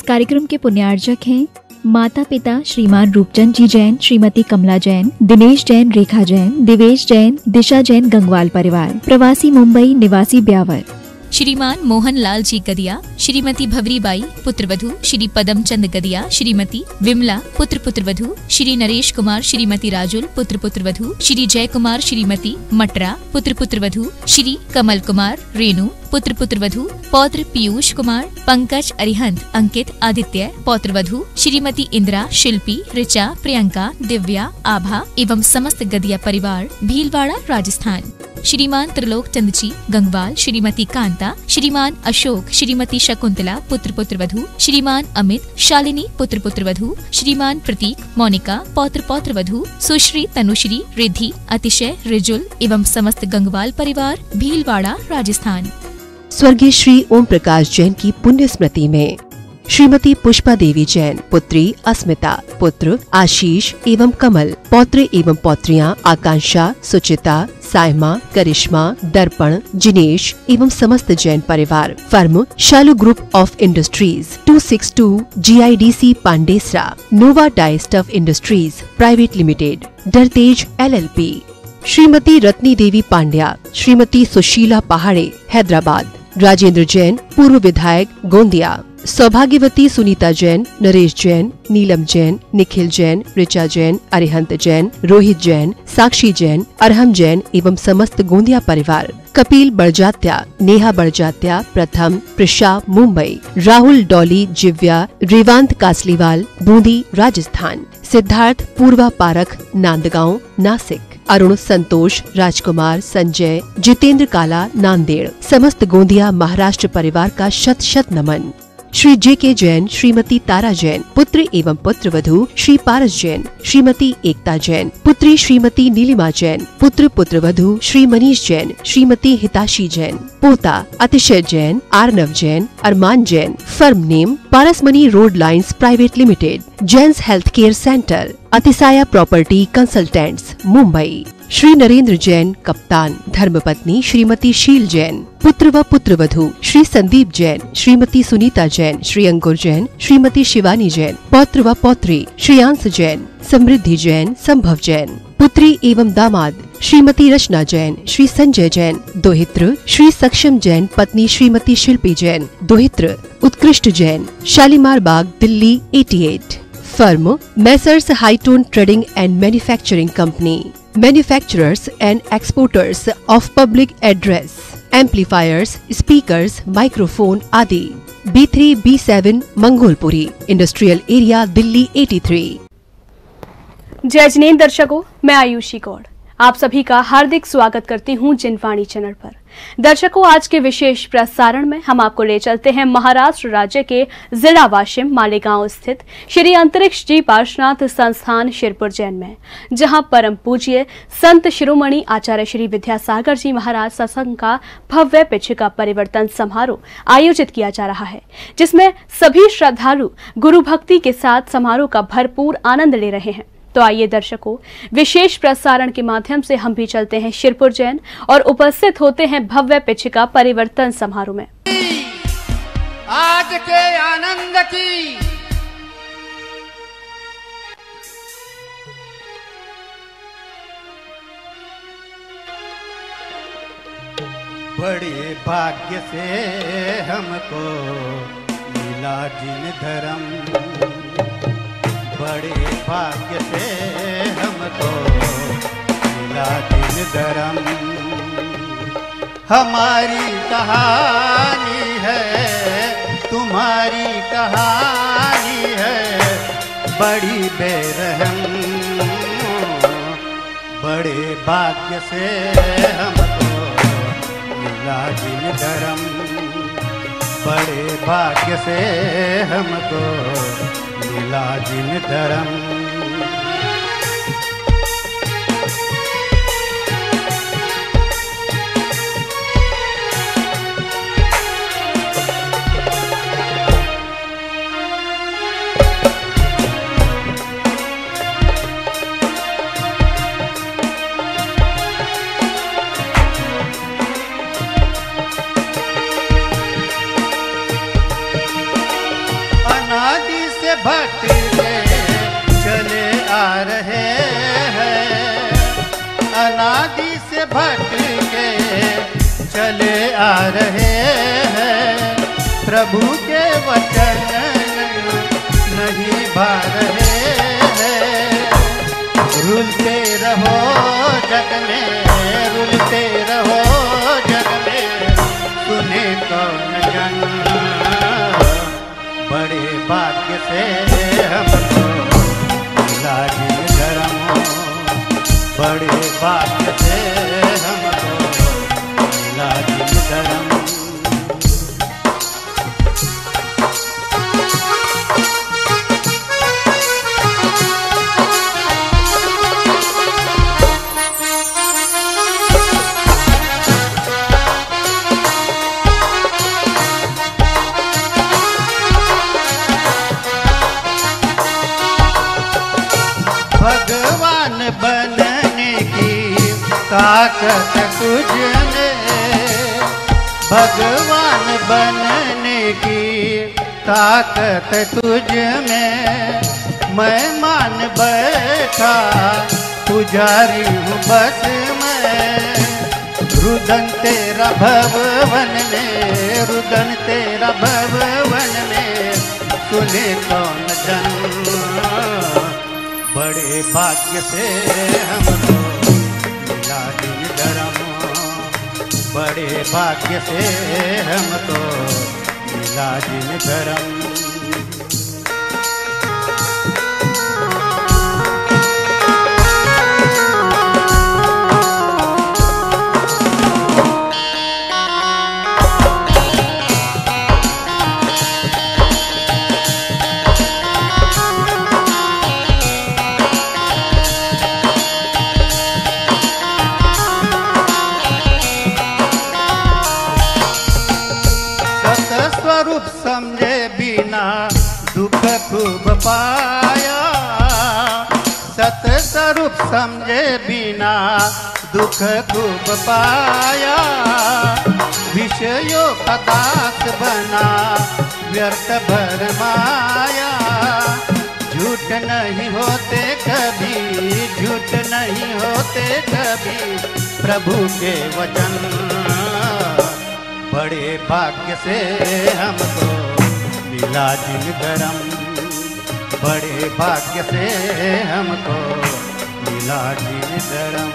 कार्यक्रम के पुण्यार्जक हैं माता पिता श्रीमान रूपचंद जी जैन, श्रीमती कमला जैन, दिनेश जैन, रेखा जैन, दिवेश जैन, दिशा जैन, गंगवाल परिवार, प्रवासी मुंबई, निवासी ब्यावर। श्रीमान मोहन लाल जी गदिया, श्रीमती भवरीबाई पुत्रवधू, श्री पदमचंद गदिया, श्रीमती विमला पुत्र पुत्रवधू, श्री नरेश कुमार, श्रीमती राजुल पुत्र पुत्रवधू, श्री जय कुमार, श्रीमती मटरा पुत्र पुत्रवधू, श्री कमल कुमार, रेणु पुत्र पुत्रवधू, पौत्र पीयूष कुमार, पंकज, अरिहंत, अंकित, आदित्य पौत्रवधू, श्रीमती इंदिरा, शिल्पी, ऋचा, प्रियंका, दिव्या, आभा एवं समस्त गदिया परिवार, भीलवाड़ा, राजस्थान। श्रीमान त्रिलोक चंद जी गंगवाल, श्रीमती कांता, श्रीमान अशोक, श्रीमती शकुंतला पुत्र पुत्रवधू, श्रीमान अमित, शालिनी पुत्र पुत्रवधू, श्रीमान प्रतीक, मोनिका पौत्र पौत्रवधू, सुश्री तनुश्री, रिद्धि, अतिशय, रिजुल एवं समस्त गंगवाल परिवार, भीलवाड़ा, राजस्थान। स्वर्गीय श्री ओम प्रकाश जैन की पुण्य स्मृति में श्रीमती पुष्पा देवी जैन, पुत्री अस्मिता, पुत्र आशीष एवं कमल, पौत्र एवं पौत्रियां आकांक्षा, सुचिता, सायमा, करिश्मा, दर्पण, जिनेश एवं समस्त जैन परिवार। Firm Shalu group of industries, 262 GIDC Pandesara, Nova dye stuff industries private limited, डरतेज LLP। श्रीमती रत्नी देवी पांड्या, श्रीमती सुशीला पहाड़े, हैदराबाद। राजेंद्र जैन, पूर्व विधायक, गोंदिया। सौभाग्यवती सुनीता जैन, नरेश जैन, नीलम जैन, निखिल जैन, ऋचा जैन, अरिहंत जैन, रोहित जैन, साक्षी जैन, अरहम जैन एवं समस्त गोंदिया परिवार। कपिल बड़जात्या, नेहा बड़जात्या, प्रथम, प्रशा, मुंबई। राहुल, डॉली, जिव्या, रेवांत कासलीवाल, बूंदी, राजस्थान। सिद्धार्थ, पूर्वा पारख, नांदगांव, नासिक। अरुण, संतोष, राजकुमार, संजय, जितेंद्र काला, नांदेड़। समस्त गोंदिया महाराष्ट्र परिवार का शत शत नमन। श्री JK जैन, श्रीमती तारा जैन, पुत्र एवं पुत्रवधू श्री पारस जैन, श्रीमती एकता जैन, पुत्री श्रीमती नीलिमा जैन, पुत्र पुत्रवधू श्री मनीष जैन, श्रीमती हिताशी जैन, पोता Atishay Jain, Arnav Jain, Armaan Jain. Firm name Parasmani road lines private limited, Jain's health care centre, Atisaya property consultants, Mumbai. Shri Narendra Jain, कप्तान। धर्मपत्नी श्रीमती शील जैन, पुत्र व पुत्रवधू श्री संदीप जैन, श्रीमती सुनीता जैन, श्री अंकुर जैन, श्रीमती शिवानी जैन, पौत्र व पौत्री श्रेयांश जैन, समृद्धि जैन, संभव जैन। पुत्री एवं दामाद श्रीमती रचना जैन, श्री संजय जैन। दोहित्र श्री सक्षम जैन, पत्नी श्रीमती शिल्पी जैन। दोहित्र Utkrisht Jain, Shalimar Bagh, Delhi 88। Firm messrs हाईटोन trading and manufacturing company, manufacturers and exporters of public address, amplifiers, speakers, microphone आदि। B3 B7 Mangolpuri, industrial area, Delhi 83। जय जिनेंद्र दर्शकों, मैं आयुषी गौड़ आप सभी का हार्दिक स्वागत करती हूं जिनवाणी चैनल पर। दर्शकों, आज के विशेष प्रसारण में हम आपको ले चलते हैं महाराष्ट्र राज्य के जिला वाशिम मालेगांव स्थित श्री अंतरिक्ष जी पार्श्वनाथ संस्थान शिरपुर जैन में, जहां परम पूज्य संत शिरोमणि आचार्य श्री विद्यासागर जी महाराज सत्संग का भव्य पिछिका परिवर्तन समारोह आयोजित किया जा रहा है, जिसमें सभी श्रद्धालु गुरु भक्ति के साथ समारोह का भरपूर आनंद ले रहे हैं। तो आइए दर्शकों, विशेष प्रसारण के माध्यम से हम भी चलते हैं शिरपुर जैन और उपस्थित होते हैं भव्य पिछिका परिवर्तन समारोह में। आज के आनंद की बड़े भाग्य से हमको मिला जिन धर्म, बड़े भाग्य से हमको मिला दिन धर्म। हमारी कहानी है, तुम्हारी कहानी है, बड़ी बेरहम। बड़े भाग्य से हमको मिला दिन धर्म, बड़े भाग्य से हमको मिला जिन धर्म। भटके चले आ रहे हैं, अनादि से भटके चले आ रहे हैं, प्रभु के वचन नहीं भा रहे हैं। रुलते रहो जग में, रुलते रहो जग में, सुने कौन जन, बड़े भाग्य से हमको मिला जिन धर्म, बड़े भाग्य से हमको मिला जिन धर्म। भगवान बनने की ताकत तुझ में, भगवान बनने की ताकत तुझ में, मैं मान बैठा पुजारी हूँ बस मैं। रुदन तेरा भवन में, रुदन तेरा भवन में, सुने कौन जन, बड़े भाग्य से हमको मिला जिन धर्म, बड़े भाग्य से हमको मिला जिन धर्म। स्वरूप समझे बिना दुख खूब पाया, सत स्वरूप समझे बिना दुख खूब पाया। विषयों का दास बना व्यर्थ भर माया, झूठ नहीं होते कभी, झूठ नहीं होते कभी, प्रभु के वचन, बड़े भाग्य से हमको मिला जिन धर्म, बड़े भाग्य से हमको मिला जिन धर्म,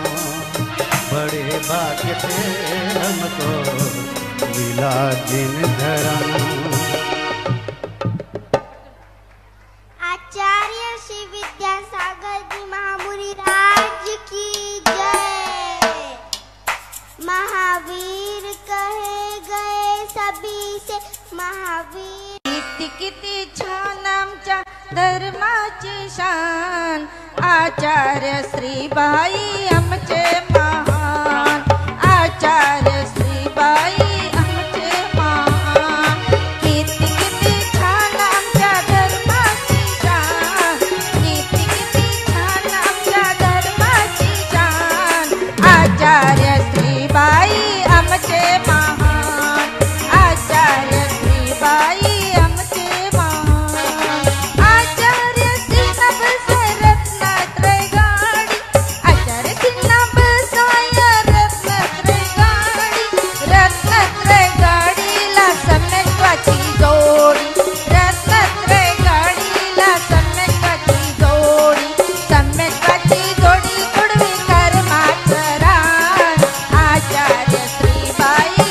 बड़े भाग्य से हमको मिला जिन धर्म। आचार्य श्री विद्यासागर जी महामुनि राज की जय। महावीर कहे गए सभी से महावीर, किती छान आमच्या धर्माची शान, आचार्य श्रीबाई आमचे महान, आचार्य श्रीबाई आमचे महान। किती छान आमच्या धर्माची शान, किती छान आमच्या धर्माची शान, आचार्य श्रीबाई आमचे महान, आचार्य श्रीबाई आमचे महान। आचार्य श्रीना बसाय रत्नात्रय गाडी, आचार्य श्रीना बसाय रत्नात्रय गाडी, रत्नात्रय गाडीला सम्यक्त्वाची जोडी, रत्नात्रय गाडीला सम्यक्त्वाची जोडी, सम्यक्त्वाची जोडी पुढवी कर्माचं रान, आचार्य श्रीबाई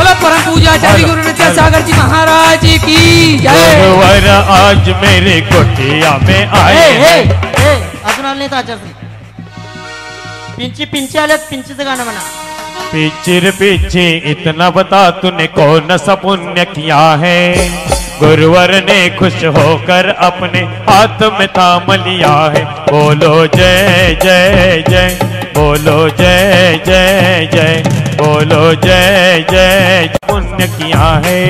बोलो परम पूजा आचार्य गुरु विद्यासागर जी महाराज की जय। गुरुवर आज मेरी कुटिया में आए। अजून आले तर आचार्य पिंची पिंची आल्यात पिंचीचं गाणं म्हणा। पीछे पीछे इतना बता तूने कौन सा पुण्य किया है। गुरुवर ने खुश होकर अपने हाथ में थाम लिया है। बोलो जय जय जय, बोलो जय जय जय, बोलो जय जय। पुण्य किया है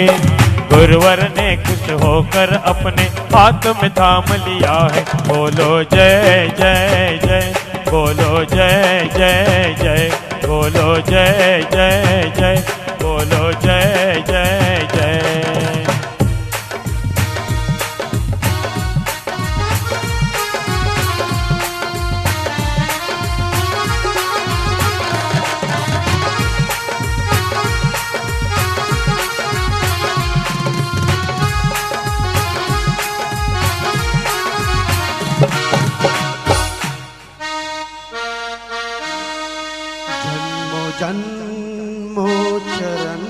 गुरुवर ने खुश होकर अपने हाथ में थाम लिया है। बोलो जय जय जय, बोलो जय जय जय, बोलो जय जय जय, बोलो जय जय जय। जन्मो चरण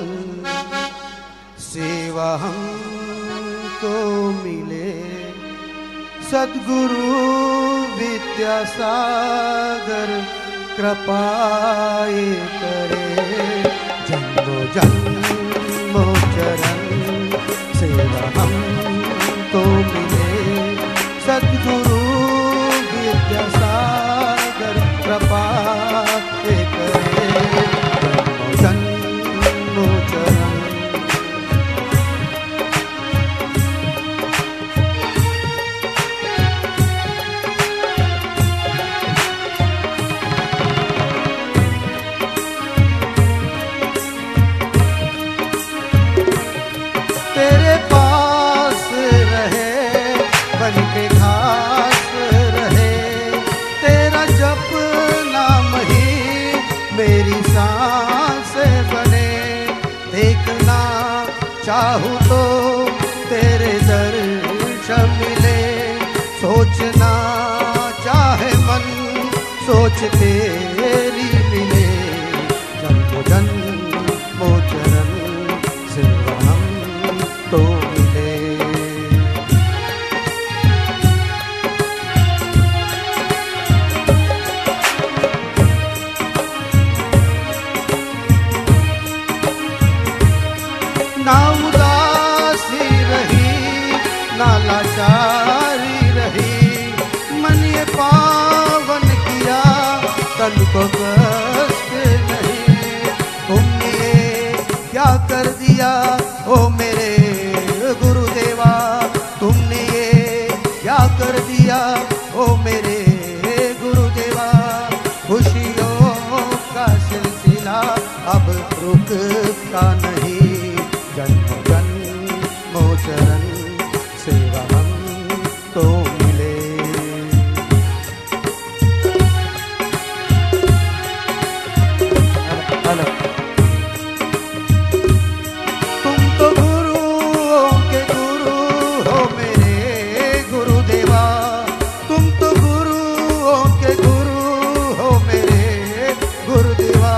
सेवा हमको मिले। सद्गुरु विद्यासागर कृपाए करे। जन्मो जन्मो चरण सेवा हमको मिले। सद्गुरु विद्यासागर कृपाए करे। तेरे पास रहे बन के घास रहे। तेरा जप नाम ही मेरी सांस बने। देखना चाहूँ तो तेरे दर्शन मिले। सोचना चाहे मन सोच तेरी मिले। जन्मो जन्मो चरण सेवा हम तो मिले। ना उदासी रही ना लाचारी रही। मन ये पावन किया तन को कष्ट नहीं। तुमने क्या कर दिया ओ मेरे गुरुदेवा। तुमने ये क्या कर दिया ओ मेरे गुरुदेवा। खुशियों का सिलसिला अब रुकता नहीं। जन्म जन्मो चरण सेवा हम तो मिले। तुम तो गुरुओं के गुरु हो मेरे गुरुदेवा। तुम तो गुरुओं के गुरु हो मेरे गुरुदेवा।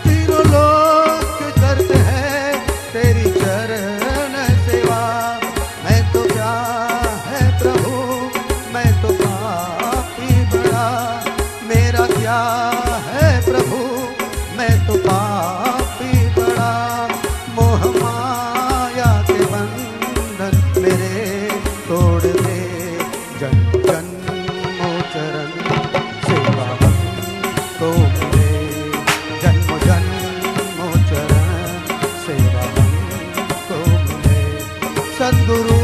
तीनों लोग करते हैं तेरी चरण सेवा। मैं तो क्या है प्रभु मैं तो पापी बड़ा। मेरा क्या है प्रभु मैं तो पापी बड़ा। मोह माया के बंधन मेरे तोड़ दे। जन्म जन्मो चरण सेवा हमको मिले। जन्म जन्मो चरण सेवा हमको मिले। सद्गुरु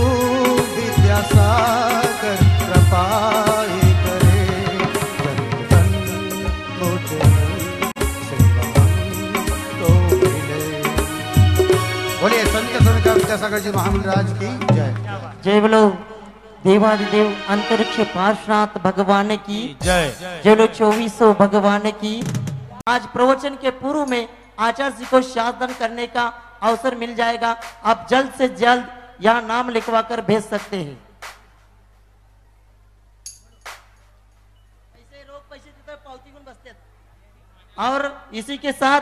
विद्यासागर कृपाए करे। जन्म जन्मो चरण सेवा हमको मिले। बोलिए संत सुनकर विद्यासागर जी महाराज की जय। जय बोलो देवादिदेव अंतरिक्ष पार्श्वनाथ भगवान की जय। जय बोलो 2400 भगवान की। आज प्रवचन के पूर्व में आचार्य जी को शासन करने का अवसर मिल जाएगा। आप जल्द से जल्द यहाँ नाम लिखवा कर भेज सकते हैं। पैसे देते पावती में बसते। और इसी के साथ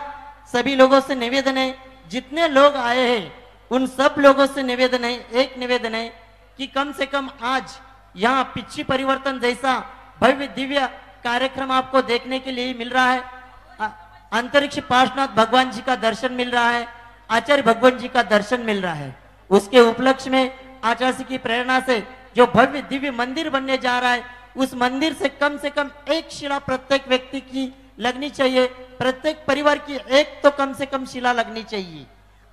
सभी लोगों से निवेदन है जितने लोग आए हैं उन सब लोगों से निवेदन है, एक निवेदन है कि कम से कम आज यहाँ पिछी परिवर्तन जैसा भव्य दिव्य कार्यक्रम आपको देखने के लिए मिल रहा है। अंतरिक्ष पार्श्वनाथ भगवान जी का दर्शन मिल रहा है, आचार्य भगवान जी का दर्शन मिल रहा है। उसके उपलक्ष्य में आचार्य की प्रेरणा से जो भव्य दिव्य मंदिर बनने जा रहा है, उस मंदिर से कम एक शिला प्रत्येक व्यक्ति की लगनी चाहिए, प्रत्येक परिवार की एक तो कम से कम शिला लगनी चाहिए।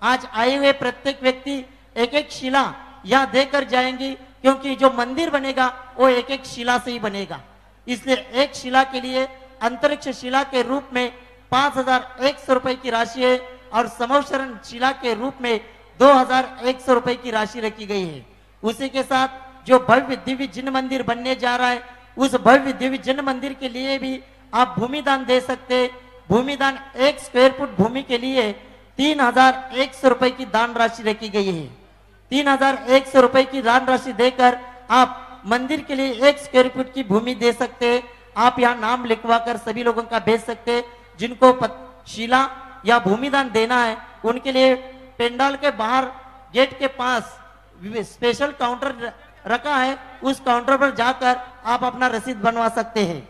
आज आए हुए प्रत्येक व्यक्ति एक एक शिला यहाँ देकर जाएंगे, क्योंकि जो मंदिर बनेगा वो एक एक शिला से ही बनेगा। इसलिए एक शिला के लिए अंतरिक्ष शिला के रूप में 5,100 रुपए की राशि है और समोशरण शिला के रूप में 2,100 रुपए की राशि रखी गई है। उसी के साथ जो भव्य दिव्य जिन मंदिर बनने जा रहा है, उस भव्य दिव्य जिन मंदिर के लिए भी आप भूमि दान दे सकते हैं। भूमि दान 1 स्क्वायर फुट भूमि के लिए 3,100 रुपए की दान राशि रखी गई है। 3,100 रुपए की दान राशि देकर आप मंदिर के लिए 1 स्क्वायर फुट की भूमि दे सकते हैं। आप यहाँ नाम लिखवा कर सभी लोगों का भेज सकते हैं। जिनको शिला या भूमि दान देना है उनके लिए पेंडाल के बाहर गेट के पास स्पेशल काउंटर रखा है, उस काउंटर पर जाकर आप अपना रसीद बनवा सकते हैं।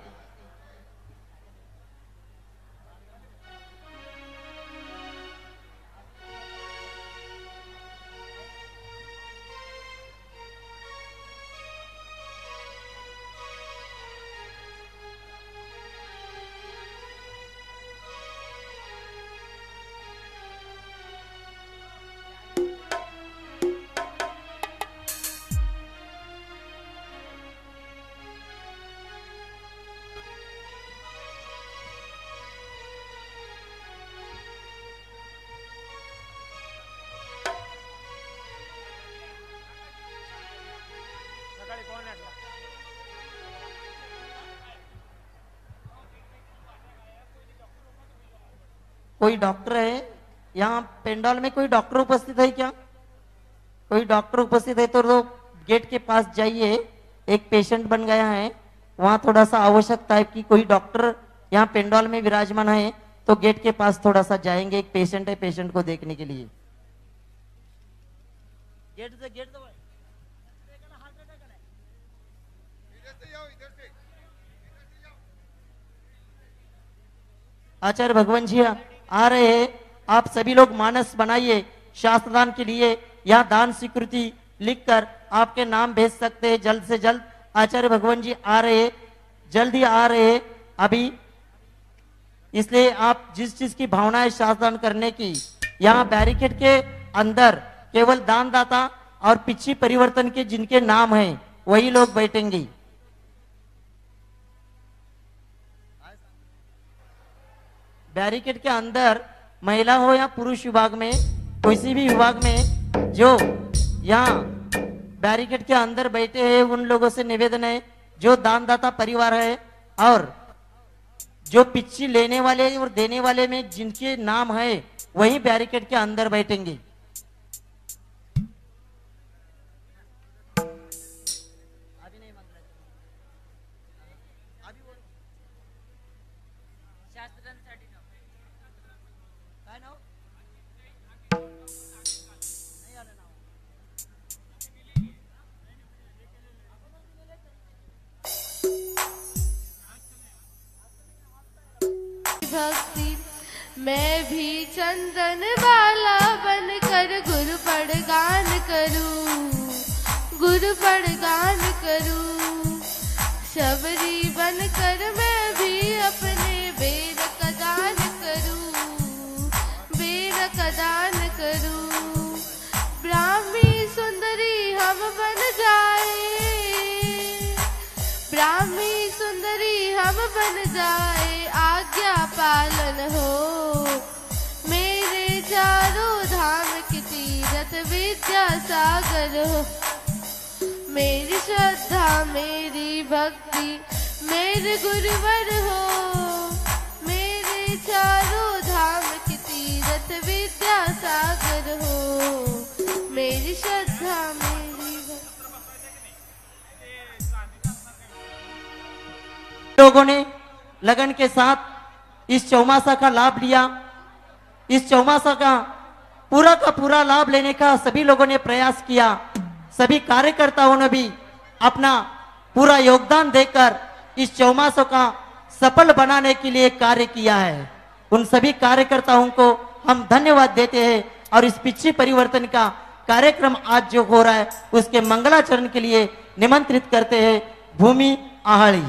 कोई डॉक्टर है यहाँ पेंडाल में? कोई डॉक्टर उपस्थित है क्या? कोई डॉक्टर उपस्थित है तो गेट के पास जाइए। एक पेशेंट बन गया है, वहाँ थोड़ा सा आवश्यकता है कि कोई डॉक्टर यहाँ पेंडाल में विराजमान है, तो गेट के पास थोड़ा सा जाएंगे। एक पेशेंट है, पेशेंट को देखने के लिए। गेट आचार्य भगवान जी आ रहे हैं। आप सभी लोग मानस बनाइए शास्त्रदान के लिए। यहाँ दान स्वीकृति लिखकर आपके नाम भेज सकते हैं। जल्द से जल्द आचार्य भगवान जी आ रहे हैं, जल्द ही आ रहे हैं अभी। इसलिए आप जिस चीज की भावना है शास्त्रदान करने की, यहाँ बैरिकेड के अंदर केवल दानदाता और पिछी परिवर्तन के जिनके नाम हैं वही लोग बैठेंगे। बैरिकेड के अंदर महिला हो या पुरुष विभाग में, किसी भी विभाग में जो यहाँ बैरिकेड के अंदर बैठे हैं उन लोगों से निवेदन है, जो दानदाता परिवार है और जो पिच्ची लेने वाले और देने वाले में जिनके नाम है वही बैरिकेड के अंदर बैठेंगे। भक्ति मैं भी चंदन वाला बनकर गुरु पड़गान करूं, गुरु पड़गान करूं। शबरी बनकर मैं भी अपने बेर का दान करूं, बेर का दान करूं। ब्राह्मी सुंदरी हम बन जाए, ब्राह्मी सुंदरी हम बन जाए। आज्ञा पालन हो मेरे चारों धाम के तीरथ विद्या सागर हो। मेरी श्रद्धा मेरी भक्ति मेरे गुरुवर हो, मेरे चारों धाम के तीरथ विद्या सागर हो। मेरी श्रद्धा मेरी लोगों ने लगन के साथ इस चौमासा का लाभ लिया। इस चौमासा का पूरा का पूरा लाभ लेने का सभी लोगों ने प्रयास किया। सभी कार्यकर्ताओं ने भी अपना पूरा योगदान देकर इस चौमासों का सफल बनाने के लिए कार्य किया है। उन सभी कार्यकर्ताओं को हम धन्यवाद देते हैं और इस पिछड़ी परिवर्तन का कार्यक्रम आज जो हो रहा है उसके मंगलाचरण के लिए निमंत्रित करते हैं भूमि आहाड़ी।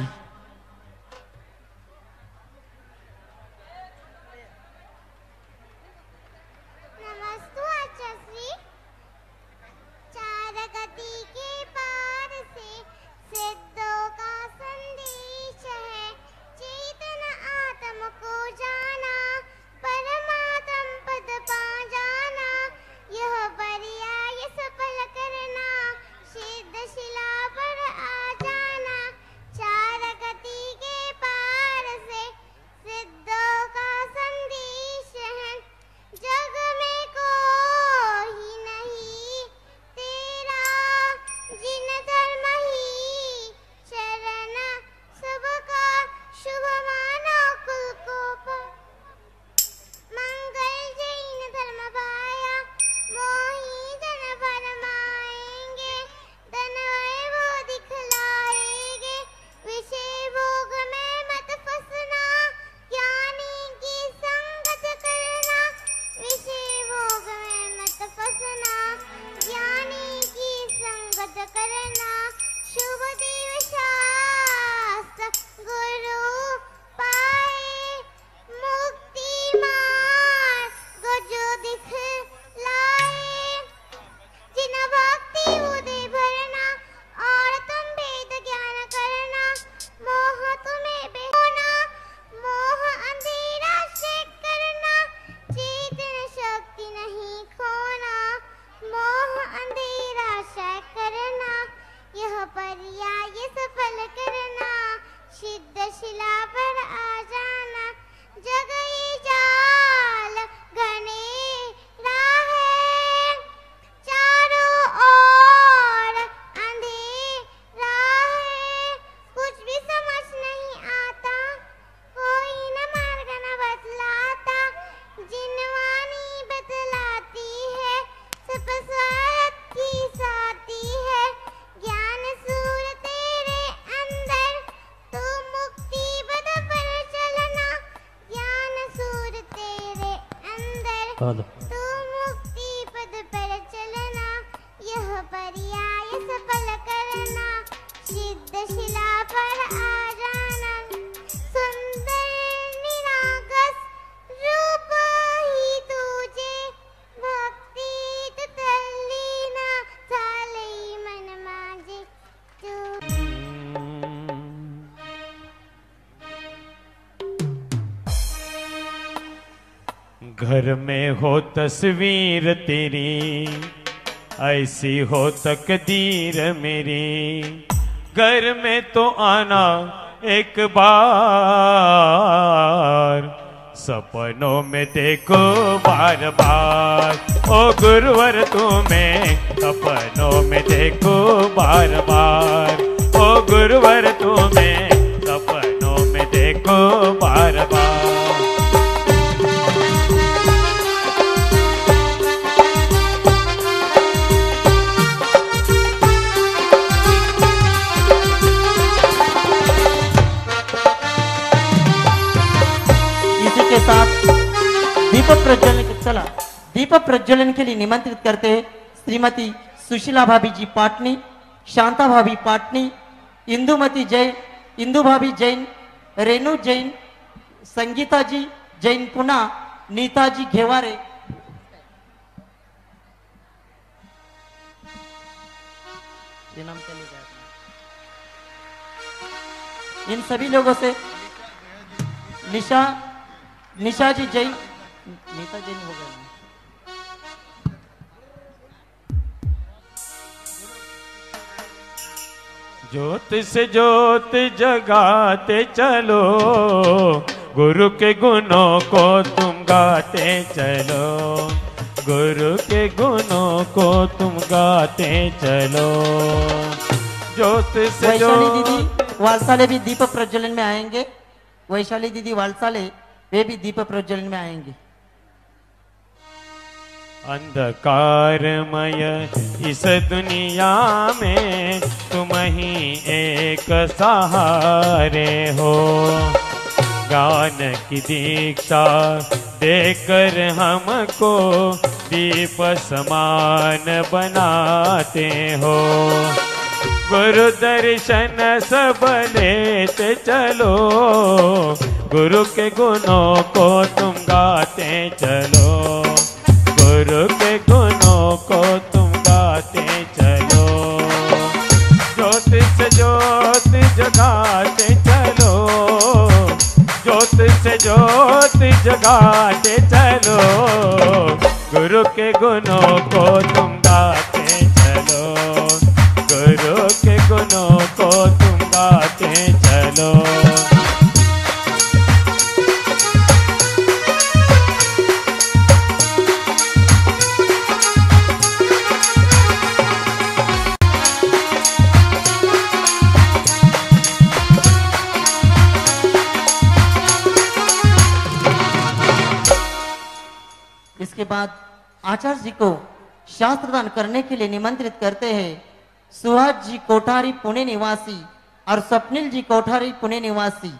तू मुक्ति पद पर चलना, यह पर्याय सफल करना, सिद्ध शिला पर आ जाना, सुंदर निरागस रूप ही तुझे, भक्ति तल्लीना झाले मन माझे घर में हो तस्वीर तेरी, ऐसी हो तकदीर मेरी, घर में तो आना एक बार, सपनों में देखो बार बार, ओ गुरुवर तुम्हें सपनों में देखो बार बार, ओ गुरुवर तुम्हें सपनों में देखो बार बार। के साथ दीपक प्रज्वलन चला दीपक प्रज्वलन के लिए निमंत्रित करते हैं श्रीमती सुशीला भाभी जी पाटनी, शांता भाभी पाटनी, इंदुमती जैन, इंदु भाभी जैन, रेणु जैन, संगीता जी जैन पुना, नीता जी घेवारे। ये नाम चलेगा। इन सभी लोगों से निशा जी जैन, नीता जैन हो गए। ज्योत से ज्योत जगाते चलो, गुरु के गुणों को तुम गाते चलो, गुरु के गुणों को तुम गाते चलो। ज्योत से वैशाली दीदी वालसाले भी दीपक प्रज्वलन में आएंगे। वैशाली दीदी वालसाले वे भी दीपक प्रज्वलन में आएंगे। अंधकारमय इस दुनिया में तुम ही एक सहारे हो। ज्ञान की दीक्षा देकर हमको दीप समान बनाते हो। गुरु दर्शन सब लेते चलो, गुरु के गुणों को तुम गाते चलो, गुरु के गुणों को तुम गाते चलो। ज्योत से ज्योत जगाते चलो, ज्योत से ज्योत जगाते चलो, गुरु के गुणों को तुम गाते चलो, गुरु के गुणों को तुम गाते चलो। इसके बाद आचार्य जी को शास्त्रदान करने के लिए निमंत्रित करते हैं सुहास जी कोठारी पुणे निवासी और स्वप्निल जी कोठारी पुणे निवासी।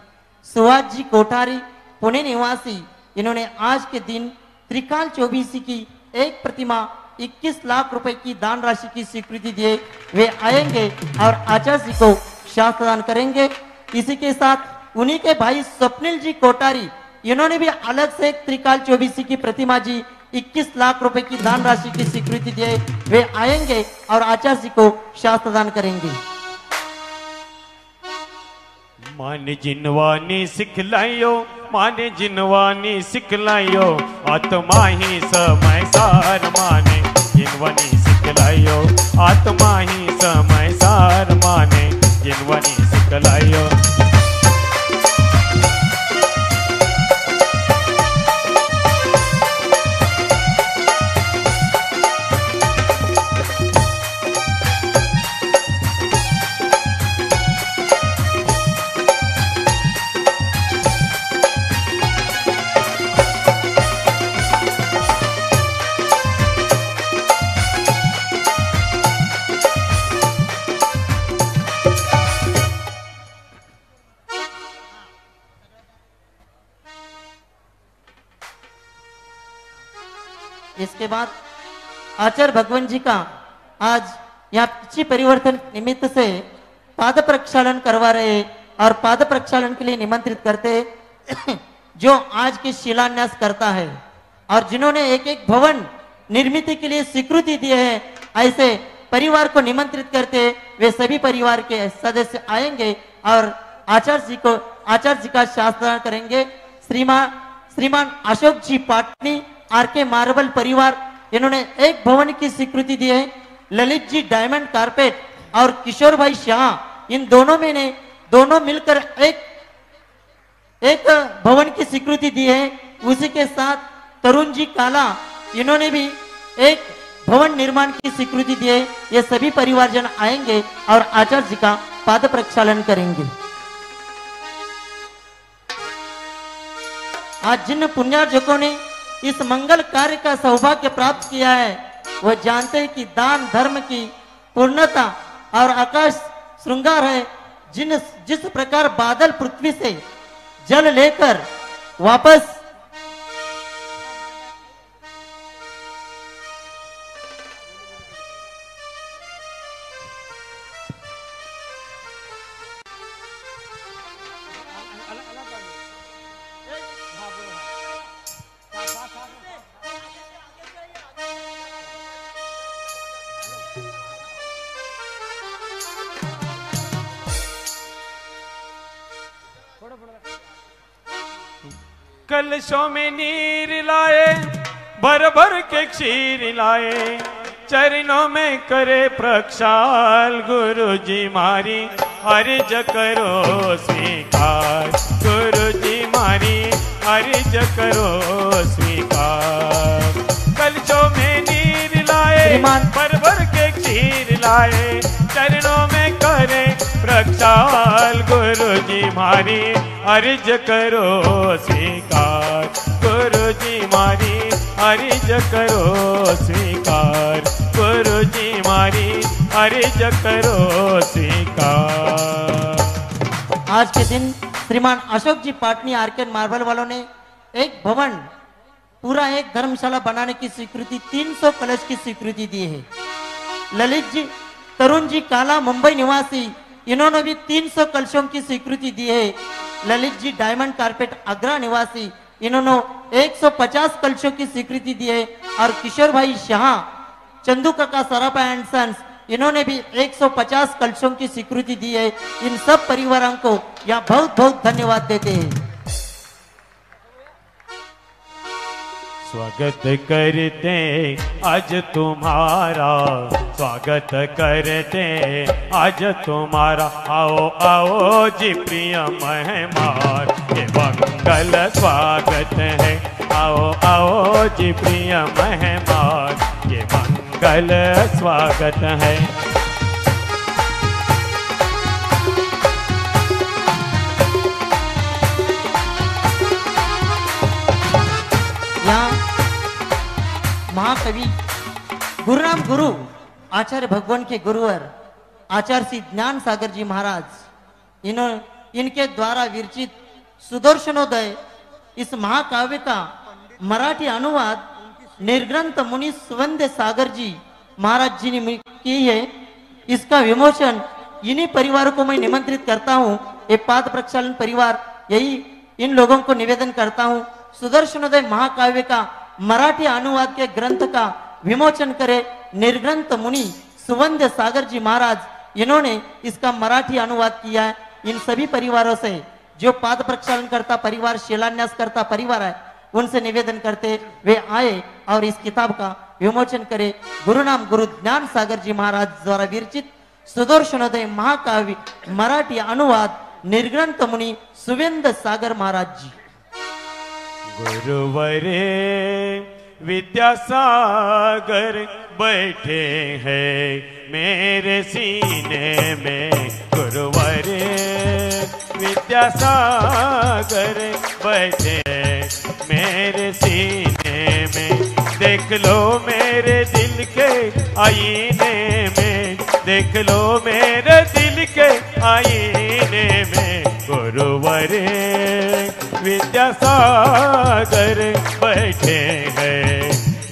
सुहास जी कोठारी पुणे निवासी, इन्होंने आज के दिन त्रिकाल चौबीसी की एक प्रतिमा 21 लाख रुपए की दान राशि की स्वीकृति दिए। वे आएंगे और आचार्य जी को शास्त्रदान करेंगे। इसी के साथ उन्हीं के भाई स्वप्निल जी कोठारी, इन्होंने भी अलग से एक त्रिकाल चौबीसी की प्रतिमा जी 21 लाख रुपए की दान राशि की स्वीकृति दिए। वे आएंगे और आचार्य जी को शास्त्रदान करेंगे। माने जिनवानी सिखलायो, माने जिनवानी सिखलायो, आत्मा ही समय सार माने जिनवानी सिखलायो, आत्मा ही समय सार माने जिनवानी सिखलायो। इसके बाद आचार्य भगवान जी का आज यहाँ पिछी परिवर्तन निमित्त से पाद प्रक्षालन करवा रहे और पाद प्रक्षालन के लिए निमंत्रित करते जो आज के शिलान्यास करता है और जिन्होंने एक एक भवन निर्मित के लिए स्वीकृति दी है, ऐसे परिवार को निमंत्रित करते वे सभी परिवार के सदस्य आएंगे और आचार्य जी का शास्त्रदान करेंगे। श्रीमान अशोक जी पाटनी आर के मार्बल परिवार, इन्होंने एक भवन की स्वीकृति दी है। ललित जी डायमंड कारपेट और किशोर भाई शाह, इन दोनों मिलकर एक भवन की स्वीकृति दी है। उसी के साथ तरुण जी काला, इन्होंने भी एक भवन निर्माण की स्वीकृति दी है। ये सभी परिवारजन आएंगे और आचार्य जी का पाद प्रक्षालन करेंगे। आज जिन पुण्यार्जकों ने इस मंगल कार्य का सौभाग्य प्राप्त किया है, वह जानते हैं कि दान धर्म की पूर्णता और आकाश श्रृंगार है। जिस प्रकार बादल पृथ्वी से जल लेकर वापस कलशों में नीर लाए, भर भर के क्षीर लाए, चरणों में करे प्रक्षाल, गुरु जी मारी अर्ज करो स्वीकार, गुरु जी मारी अर्ज करो स्वीकार। कलशों में नीर लाए, भर भर के क्षीर लाए, चरणों में करे प्रक्षाल, गुरु जी मारी अर्ज करो स्वीकार, गुरु जी मारी अर्ज करो स्वीकार, गुरु जी मारी अर्ज करो स्वीकार। आज के दिन श्रीमान अशोक जी पाटनी आर्केड मार्बल वालों ने एक भवन पूरा एक धर्मशाला बनाने की स्वीकृति 300 कलश की स्वीकृति दी है। ललित जी तरुण जी काला मुंबई निवासी, इन्होंने भी 300 कलशों की स्वीकृति दी है। ललित जी डायमंड कारपेट आगरा निवासी, इन्होंने 150 कलशों की स्वीकृति दी है। और किशोर भाई शाह चंदू काका सरापा एंड सन्स, इन्होंने भी 150 कलशों की स्वीकृति दी है। इन सब परिवारों को यहाँ बहुत बहुत धन्यवाद देते हैं। स्वागत करते आज तुम्हारा, स्वागत करते आज तुम्हारा, आओ आओ जी प्रिय मेहमान, ये मंगल स्वागत है, आओ आओ जी प्रिय मेहमान, ये मंगल स्वागत है। यहाँ महाकवि गुरुराम गुरु आचार्य भगवान के गुरुवर आचार्य श्री ज्ञान सागर जी महाराज, इनके द्वारा विरचित सुदर्शनोदय इस महाकाव्य का मराठी अनुवाद निर्ग्रंथ मुनि सुवंद्य सागर जी महाराज जी ने की है। इसका विमोचन इन्हीं परिवारों को मैं निमंत्रित करता हूँ। ये पाद प्रक्षालन परिवार, यही इन लोगों को निवेदन करता हूँ, सुदर्शनोदय महाकाव्य का मराठी अनुवाद के ग्रंथ का विमोचन करे निर्ग्रंथ मुनि सुवंद्य सागर जी महाराज, इन्होंने इसका मराठी अनुवाद किया है। इन सभी परिवारों से जो पाद प्रक्षालन करता परिवार, शिलान्यास करता परिवार है, उनसे निवेदन करते वे आए और इस किताब का विमोचन करे। गुरु नाम गुरु ज्ञान सागर जी महाराज द्वारा विरचित सुदर्शनोदय महाकाव्य मराठी अनुवाद निर्ग्रंथ मुनि सुवेंद्र सागर महाराज जी। गुरुवरे विद्यासागर बैठे हैं मेरे सीने में, गुरुवरे विद्यासागर बैठे मेरे सीने में, देख लो मेरे दिल के आईने में, देख लो मेरे दिल के आईने में, गुरुवरे विद्यासागर बैठे हैं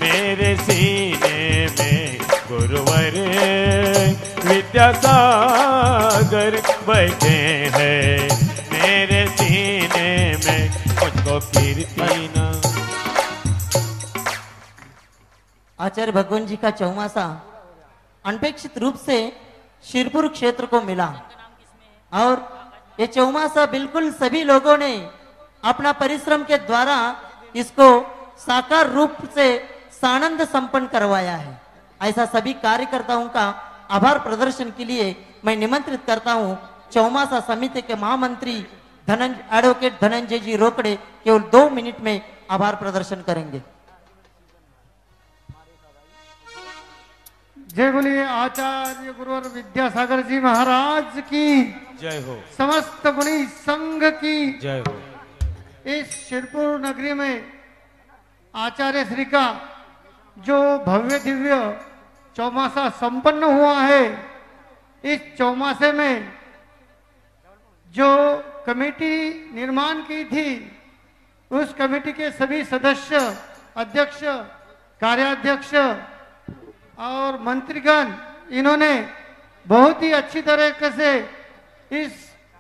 मेरे सीने में, गुरुवरे विद्यासागर बैठे हैं मेरे सीने में, मुझको कीर्ति ना। आचार्य भगवान जी का चौमासा अनपेक्षित रूप से शिरपुर क्षेत्र को मिला और ये चौमासा बिल्कुल सभी लोगों ने अपना परिश्रम के द्वारा इसको साकार रूप से सानंद संपन्न करवाया है। ऐसा सभी कार्यकर्ताओं का आभार प्रदर्शन के लिए मैं निमंत्रित करता हूं चौमासा समिति के महामंत्री एडवोकेट धनंजय जी रोकड़े केवल 2 मिनट में आभार प्रदर्शन करेंगे। जय बोलिए आचार्य गुरुवर विद्यासागर जी महाराज की जय हो, समस्त मुनि संघ की जय हो। इस शिरपुर नगरी में आचार्य श्री का जो भव्य दिव्य चौमासा संपन्न हुआ है, इस चौमासे में जो कमेटी निर्माण की थी, उस कमेटी के सभी सदस्य, अध्यक्ष, कार्याध्यक्ष और मंत्रीगण, इन्होंने बहुत ही अच्छी तरीके से इस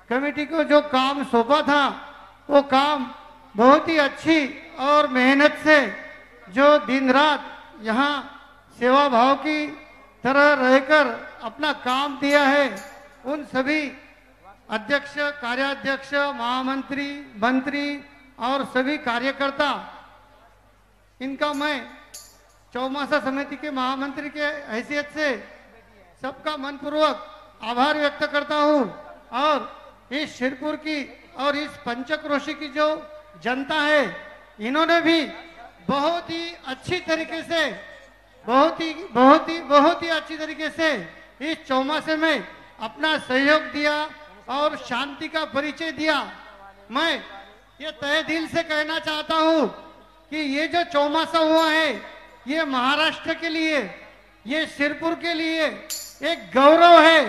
कमेटी को जो काम सौंपा था, वो काम बहुत ही अच्छी और मेहनत से जो दिन रात यहाँ सेवा भाव की तरह रहकर अपना काम दिया है, उन सभी अध्यक्ष, कार्याध्यक्ष, महामंत्री, मंत्री और सभी कार्यकर्ता, इनका मैं चौमासा समिति के महामंत्री के हैसियत से सबका मनपूर्वक आभार व्यक्त करता हूँ। और इस शिरपुर की और इस पंचक्रोशी की जो जनता है, इन्होंने भी बहुत ही अच्छी तरीके से बहुत ही अच्छी तरीके से इस चौमासे में अपना सहयोग दिया और शांति का परिचय दिया। मैं ये तहे दिल से कहना चाहता हूँ कि ये जो चौमासा हुआ है ये महाराष्ट्र के लिए, ये सिरपुर के लिए एक गौरव है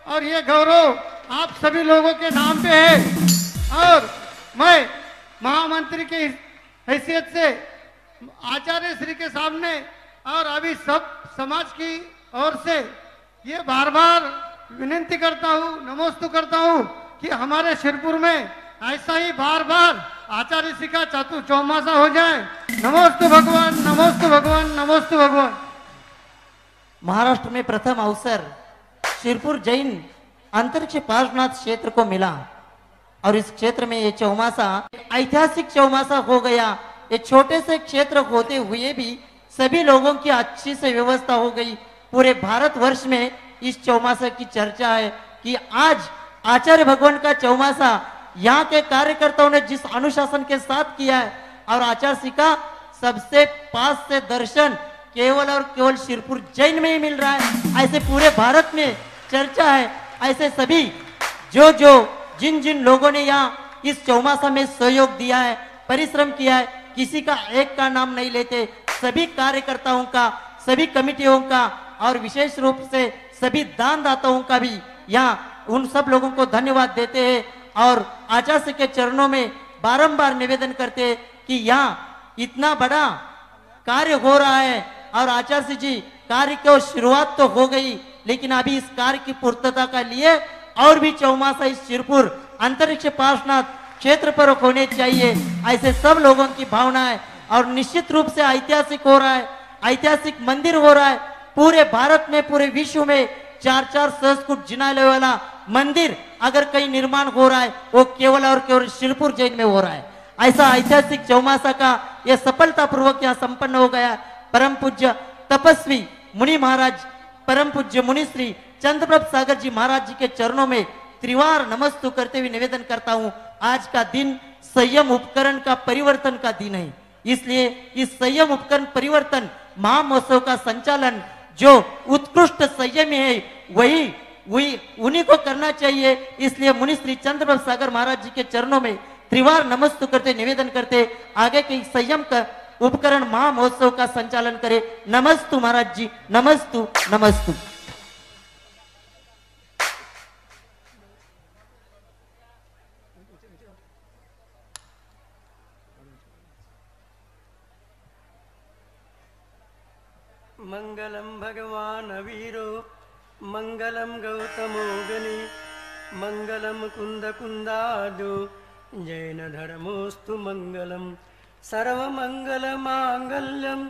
और ये गौरव आप सभी लोगों के नाम पे है। और मैं महामंत्री की हैसियत से आचार्य श्री के सामने और अभी सब समाज की ओर से ये बार बार विनती करता हूँ, नमोस्तु करता हूँ कि हमारे सिरपुर में ऐसा ही बार बार आचार्य श्री का चौमासा हो जाए। नमोस्तु भगवान, नमोस्तु भगवान, नमोस्तु भगवान। महाराष्ट्र में प्रथम अवसर सिरपुर जैन अंतरिक्ष पार्श्वनाथ क्षेत्र को मिला और इस क्षेत्र में ये चौमासा ऐतिहासिक चौमासा हो गया। ये छोटे से क्षेत्र होते हुए भी सभी लोगों की अच्छी से व्यवस्था हो गई। पूरे भारतवर्ष में इस चौमासा की चर्चा है कि आज आचार्य भगवान का चौमासा यहाँ के कार्यकर्ताओं ने जिस अनुशासन के साथ किया है और आचार्य श्री का सबसे पास से दर्शन केवल और केवल सिरपुर जैन में ही मिल रहा है। ऐसे पूरे भारत में चर्चा है। ऐसे सभी जो जिन जिन लोगों ने यहाँ इस चौमासा में सहयोग दिया है, परिश्रम किया है, किसी का एक का नाम नहीं लेते, सभी कार्यकर्ताओं का, सभी कमिटियों का और विशेष रूप से सभी दानदाताओं का भी यहाँ उन सब लोगों को धन्यवाद देते हैं और आचार्य के चरणों में बारंबार निवेदन करते हैं कि यहाँ इतना बड़ा कार्य हो रहा है और आचार्य जी कार्य की शुरुआत तो हो गई, लेकिन अभी इस कार्य की पूर्तता का लिए और भी चौमासा इस सिरपुर अंतरिक्ष पार्श्वनाथ क्षेत्र पर होने चाहिए। ऐसे सब लोगों की भावना है और निश्चित रूप से ऐतिहासिक हो रहा है, ऐतिहासिक मंदिर हो रहा है। पूरे भारत में, पूरे विश्व में 4-4 सहस्त्रकूट जिनालय वाला मंदिर अगर कहीं निर्माण हो रहा है वो केवल और केवल सिरपुर जैन में हो रहा है। ऐसा ऐतिहासिक चौमासा का यह सफलता पूर्वक यहाँ संपन्न हो गया। परम पूज्य तपस्वी मुनि महाराज, परम पूज्य मुनि श्री चंद्रप्रभ सागर जी महाराज जी के चरणों में त्रिवार नमस्तु करते हुए निवेदन करता हूँ। आज का दिन संयम उपकरण का परिवर्तन का दिन है, इसलिए इस संयम उपकरण परिवर्तन महामहोत्सव का संचालन जो उत्कृष्ट संयमी है वही उन्हीं को करना चाहिए। इसलिए मुनि श्री चंद्रप्रभ सागर महाराज जी के चरणों में त्रिवार नमस्तु करते निवेदन करते आगे के संयम का उपकरण महामहोत्सव का संचालन करे। नमस्तु महाराज जी, नमस्तु नमस्तु। मंगलम भगवान वीरो मंगलम गौतमो गनि मंगलम कुंद कुंदादो जैन धर्मोस्तु मंगलम सर्वमंगल मांगल्यम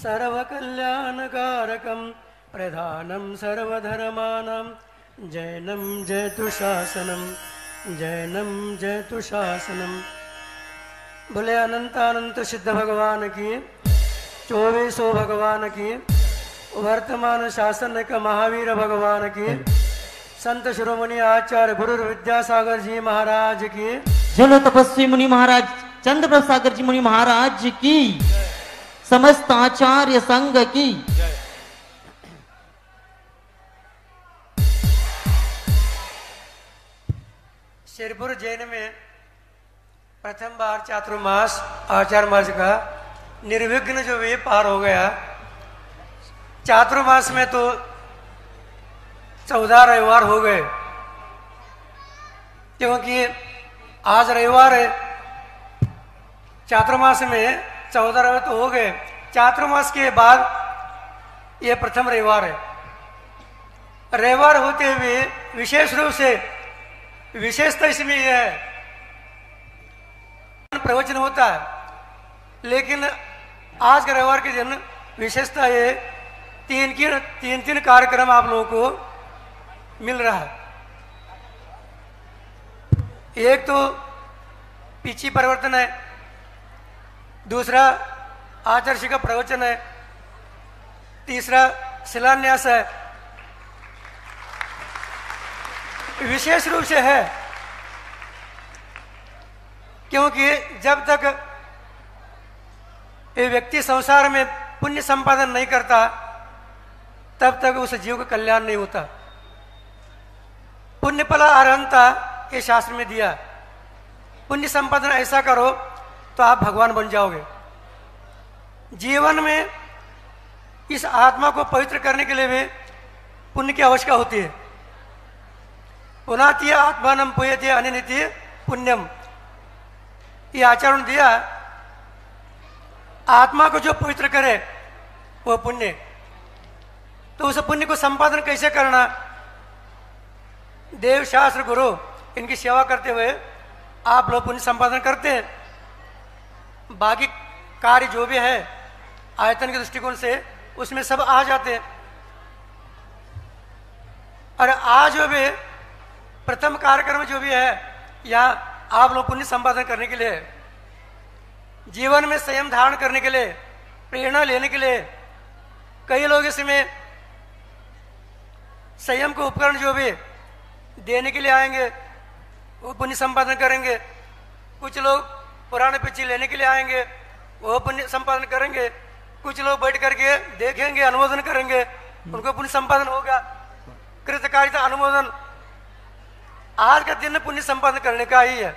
सर्वकल्याणकारकम प्रधानम सर्वधर्माणां जैनम जयतु शासनम जैनम जयतु शासनम। बोले अनंतानंत सिद्ध भगवान की, 24 भगवान की, वर्तमान शासन का महावीर भगवान की, संत शिरोमणि आचार्य गुरु विद्यासागर जी महाराज की, जलो तपस्वी मुनि महाराज चंद्रप्रभ सागर जी मुनि महाराज की, समस्त आचार्य संघ की। सिरपुर जैन में प्रथम बार चातुर्मास आचार्य मास का निर्विघ्न जो वे पार हो गया। चातुर्मास में तो 14 रविवार हो गए, क्योंकि आज रविवार है। चातुर्मास में 14 रविवार तो हो गए, चातुर्मास के बाद ये प्रथम रविवार है। रविवार होते हुए विशेष रूप से विशेषता इसमें यह है, प्रवचन होता है, लेकिन आज के रविवार के दिन विशेषता ये तीन कार्यक्रम आप लोगों को मिल रहा है। एक तो पिछी परिवर्तन है, दूसरा आचार्य का प्रवचन है, तीसरा शिलान्यास है। विशेष रूप से है क्योंकि जब तक ये व्यक्ति संसार में पुण्य संपादन नहीं करता तब तक उस जीव का कल्याण नहीं होता। पुण्य फला अर्हंता ये शास्त्र में दिया। पुण्य संपादन ऐसा करो तो आप भगवान बन जाओगे। जीवन में इस आत्मा को पवित्र करने के लिए भी पुण्य की आवश्यकता होती है। पुनातीय आत्मानम पुयते अनिनित्य पुण्यम, ये आचरण दिया। आत्मा को जो पवित्र करे वो पुण्य। तो उस पुण्य को संपादन कैसे करना? देव शास्त्र गुरु इनकी सेवा करते हुए आप लोग पुण्य संपादन करते हैं। बाकी कार्य जो भी है आयतन के दृष्टिकोण से उसमें सब आ जाते हैं। और आज जो भी प्रथम कार्यक्रम जो भी है यहाँ आप लोग पुण्य संपादन करने के लिए, जीवन में संयम धारण करने के लिए, प्रेरणा लेने के लिए, कई लोग इसमें संयम को उपकरण जो भी देने के लिए आएंगे वो पुण्य संपादन करेंगे। कुछ लोग पुराने पिछले लेने के लिए आएंगे वो पुण्य संपादन करेंगे। कुछ लोग बैठ करके देखेंगे, अनुमोदन करेंगे, उनको पुण्य संपादन होगा। कृतकारिता अनुमोदन आज का दिन पुण्य संपादन करने का ही है।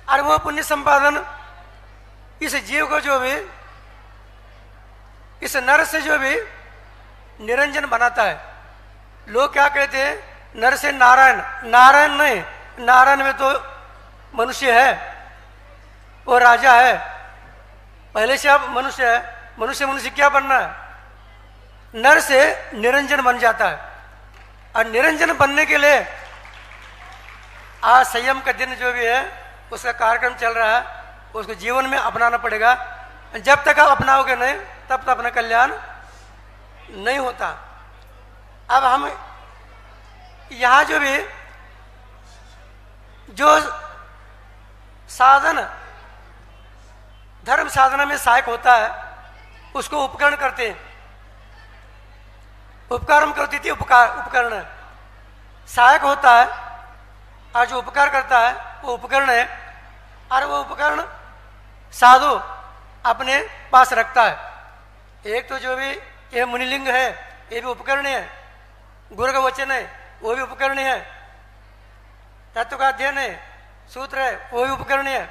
और वो पुण्य संपादन इस जीव को जो भी, इस नर से जो भी निरंजन बनाता है। लोग क्या कहते हैं? नर से नारायण। नारायण नहीं, नारायण में तो मनुष्य है, वो राजा है, पहले से अब मनुष्य है। मनुष्य क्या बनना है? नर से निरंजन बन जाता है। और निरंजन बनने के लिए आज संयम का दिन जो भी है उसका कार्यक्रम चल रहा है, उसको जीवन में अपनाना पड़ेगा। जब तक आप अपनाओगे नहीं तब तक अपना कल्याण नहीं होता। अब हम यहाँ जो भी जो साधन धर्म साधना में सहायक होता है उसको उपकरण करते हैं। उपकार करती थी, उपकरण सहायक होता है और जो उपकार करता है वो उपकरण है। और वो उपकरण साधु अपने पास रखता है। एक तो जो भी ये मुनिलिंग है ये भी उपकरण है, गुरु का वचन है वो भी उपकरण है, तत्व का अध्ययन है, सूत्र है वो भी उपकरण है।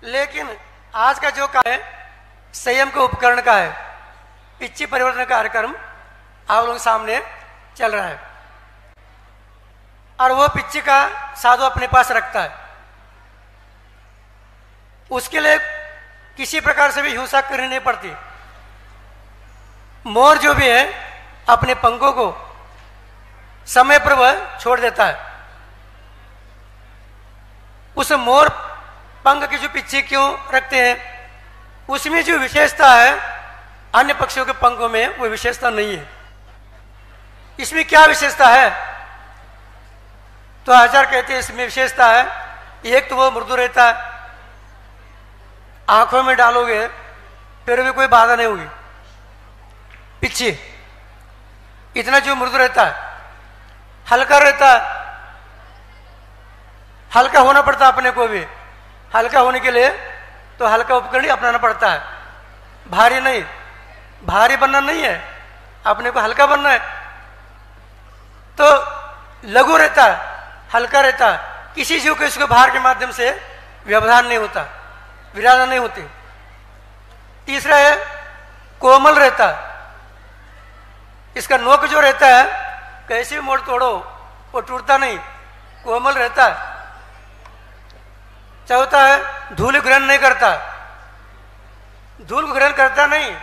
लेकिन आज का जो कार्य संयम का उपकरण का है, इच्छी परिवर्तन कार्यक्रम आप लोगों के सामने चल रहा है। और वो पिच्ची का साधु अपने पास रखता है। उसके लिए किसी प्रकार से भी हिंसा करनी नहीं पड़ती। मोर जो भी है अपने पंखों को समय पर वह छोड़ देता है। उस मोर पंख की जो पिच्ची क्यों रखते हैं, उसमें जो विशेषता है अन्य पक्षियों के पंखों में वो विशेषता नहीं है। इसमें क्या विशेषता है? तो आचार्य कहते हैं इसमें विशेषता है, एक तो वो मृदु रहता है, आंखों में डालोगे फिर भी कोई बाधा नहीं होगी। पिच्छी इतना जो मृदु रहता है, हल्का रहता है, हल्का होना पड़ता है अपने को भी। हल्का होने के लिए तो हल्का उपकरण अपनाना पड़ता है, भारी नहीं। भारी बनना नहीं है, अपने को हल्का बनना है। तो लघु रहता है, हल्का रहता है, किसी जीव को इसको भार के माध्यम से व्यवधान नहीं होता, विराधन नहीं होती। तीसरा है कोमल रहता है, इसका नोक जो रहता है कैसे भी मोड़ तोड़ो वो टूटता नहीं, कोमल रहता है। चौथा है धूल ग्रहण नहीं करता, धूल को ग्रहण करता नहीं।